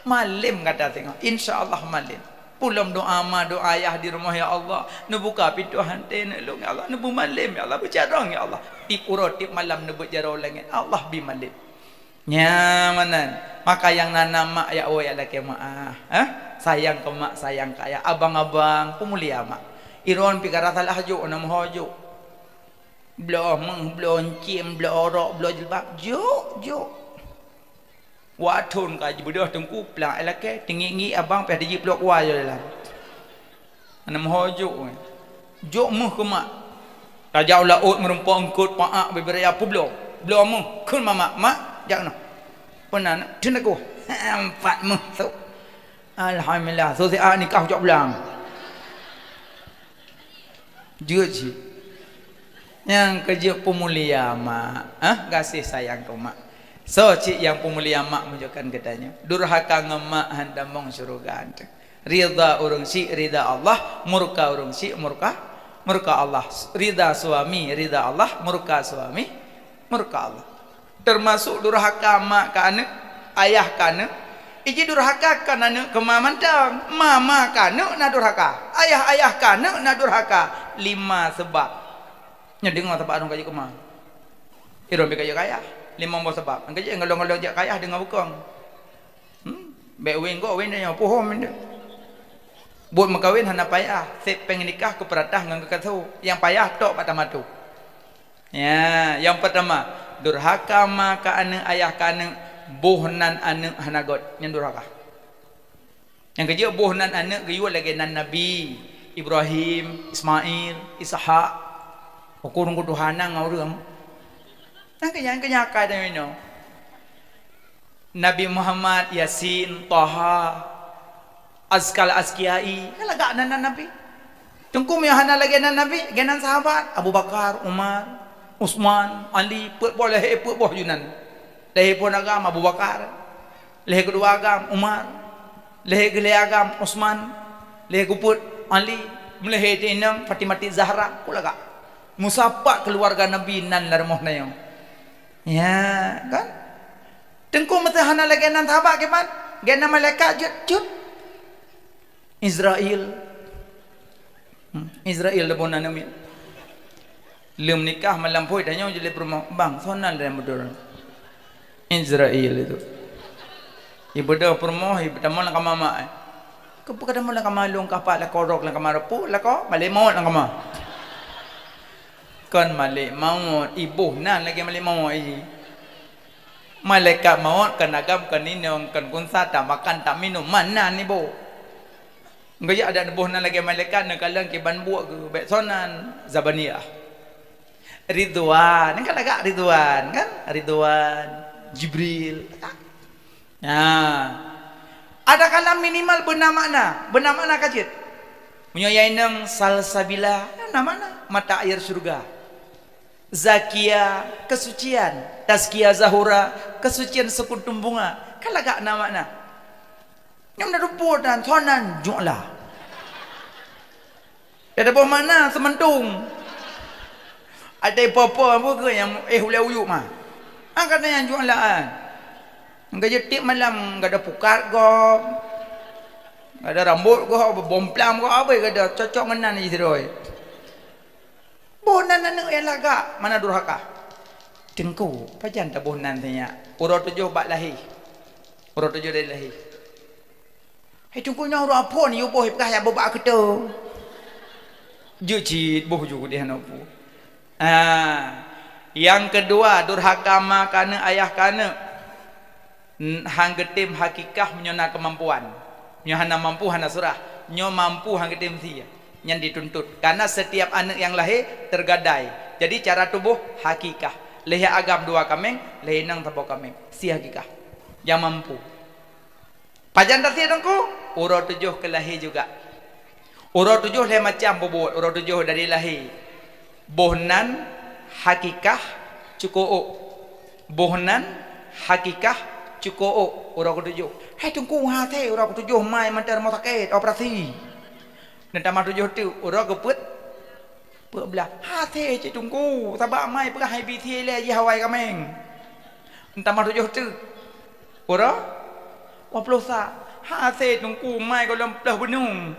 Malim kata tengok. Insya-Allah malim. Pulang doa ma doa ayah di rumah ya Allah. Nu buka pintu hantai nak long ya Allah. Nu malim ya Allah berjarang ya Allah. Tip urut tip malam nu berjarang langit. Allah bi malim. Nyamanan. Maka yang nanam mak ya oh ya laki mak. Sayang ke mak, sayang ke ayah. Abang-abang, pemulia mak. Iron pikir salah hajuk, nama hajuk. Belah meng, belah encim, belah orok, belah jilbab. Juk. Watun kaji bedah tengku pelang elake tinggi abang peh diji pelok wa je dalam. Nama hajuk. Juk muh ke mak. Raja laut merempok engkut paak beberi apa belah. Belah muh kun mama mak jangan. Pernah tenda ko. Empat muh so. Alhamdulillah, sosial nikah jauh belang. Juji. Yang kerja pemulia mak, kasih sayang ke mak. So cik yang pemulia mak menunjukkan katanya. Durhaka ngemak handamong syurga ante. Ridha urung si ridha Allah, murka urung si murka Allah. Ridha suami ridha Allah, murka suami murka Allah. Termasuk durhaka mak ke anak, ayah ke anak. Iji durhaka kan anak ke mamantang. Mama kana na durhaka. Ayah kana na durhaka. 5 sebab. Nya dengar tempat orang kaji kemah. Iron beka kaya. buah sebab. Angkat je ngalong-ngalong jak kaya dengan bukang. Baik wing kau wing dah pohon benda. Buat makawin hana payah, sep pengen nikah ke peratah dengan kekatu. Yang payah tok patama tu. Ya, yang pertama, durhaka maka ane ayah kana bohnan ane hanagot yang durhaka. Yang kedua bohnan ane gayua lagi nan Nabi Ibrahim, Ismail, Ishak. Ukur ngku Tuhana ngau yang kenyakai dah mino. Nabi Muhammad, Yasin, Taha, Azkal Azkiyai, kan lagak nan Nabi. Tungkum yang hana lagi nan Nabi, genan sahabat Abu Bakar, Umar, Utsman, Ali, boleh boh Yunan. Lehe pun agam Abu Bakar, lehe kedua agam Umar, lehe gele agam Utsman, lehe kuput Ali, lehe tinang Fatimah Zahra, kulaga. Musapa keluarga Nabi nan larmoh na yung. Ya, kan? Tengku mata hana lagi nan sahabat keman, gena malaikat jut. Israel lebon na namin. Lum nikah melampaui tanya jadi perempuan bang sonal dan betul. Israel itu. Ibu dah perempuan ibu tamu lang kamama. Kau bukan tamu lang kamalung kapak lah korok lang kamarapu lah kau malimot lang kama. Kan malimot ibu nan lagi malimot ini. Malaikat maut kan agam kan inong kan kunsa tak makan tak minum mana ni bo. Gaya ada boh nan lagi malaikat nak kalang ke ban buak ke baik sonan Zabaniyah. Ridwan, ni kan agak Ridwan kan? Ridwan, Jibril. Nah. Ada kalam minimal benar makna kacit. Menyayai nang salsabila, mana mata air surga. Zakia, kesucian. Tazkiyah Zahura, kesucian sekuntum bunga. Kan agak makna. Yang dah rumput dan sonan ju'la. Ada apa mana sementung. Ada apa-apa apa ke yang ulai uyuk mah. Angkat yang ju'laan. Enggak jetik malam, enggak ada pukat kau. Enggak ada rambut kau, bomplam kau apa enggak ada cocok menan je siroi. Bonan anak yang lagak, mana durhaka. Tengku, pajan tak bonan tanya. Urut 7 bak lahir. Urut 7 dari lahir. Hei tungkunya urut apa ni ubuh pekah ya bobak ketu. Jujit boh juga dia nak pu. Yang kedua durhaka makana ayah kana hang getim hakikah menyona kemampuan. Nyo hana mampu hana surah. Nyo mampu hang getim sia. Yang dituntut. Karena setiap anak yang lahir tergadai. Jadi cara tubuh hakikah. Lehe agam 2 kameng, lehe nang tabo kameng. Si hakikah. Yang mampu. Pajan tak sia dongku? Urut 7 ke lahir juga. Urut 7 le macam bobot. Urut 7 dari lahir. Bohnan hakikah cukup. Bohnan hakikah cukup. Urut 7. Hei tungku hati urut 7 mai mantar mau sakit operasi. Dan tambah 7 tu urut keput. Belah hati cik tungku sabak mai perah hai BT le je Hawaii kameng. Tambah 7 tu. Urut 20 sa. Hati tungku mai kalau belah benung.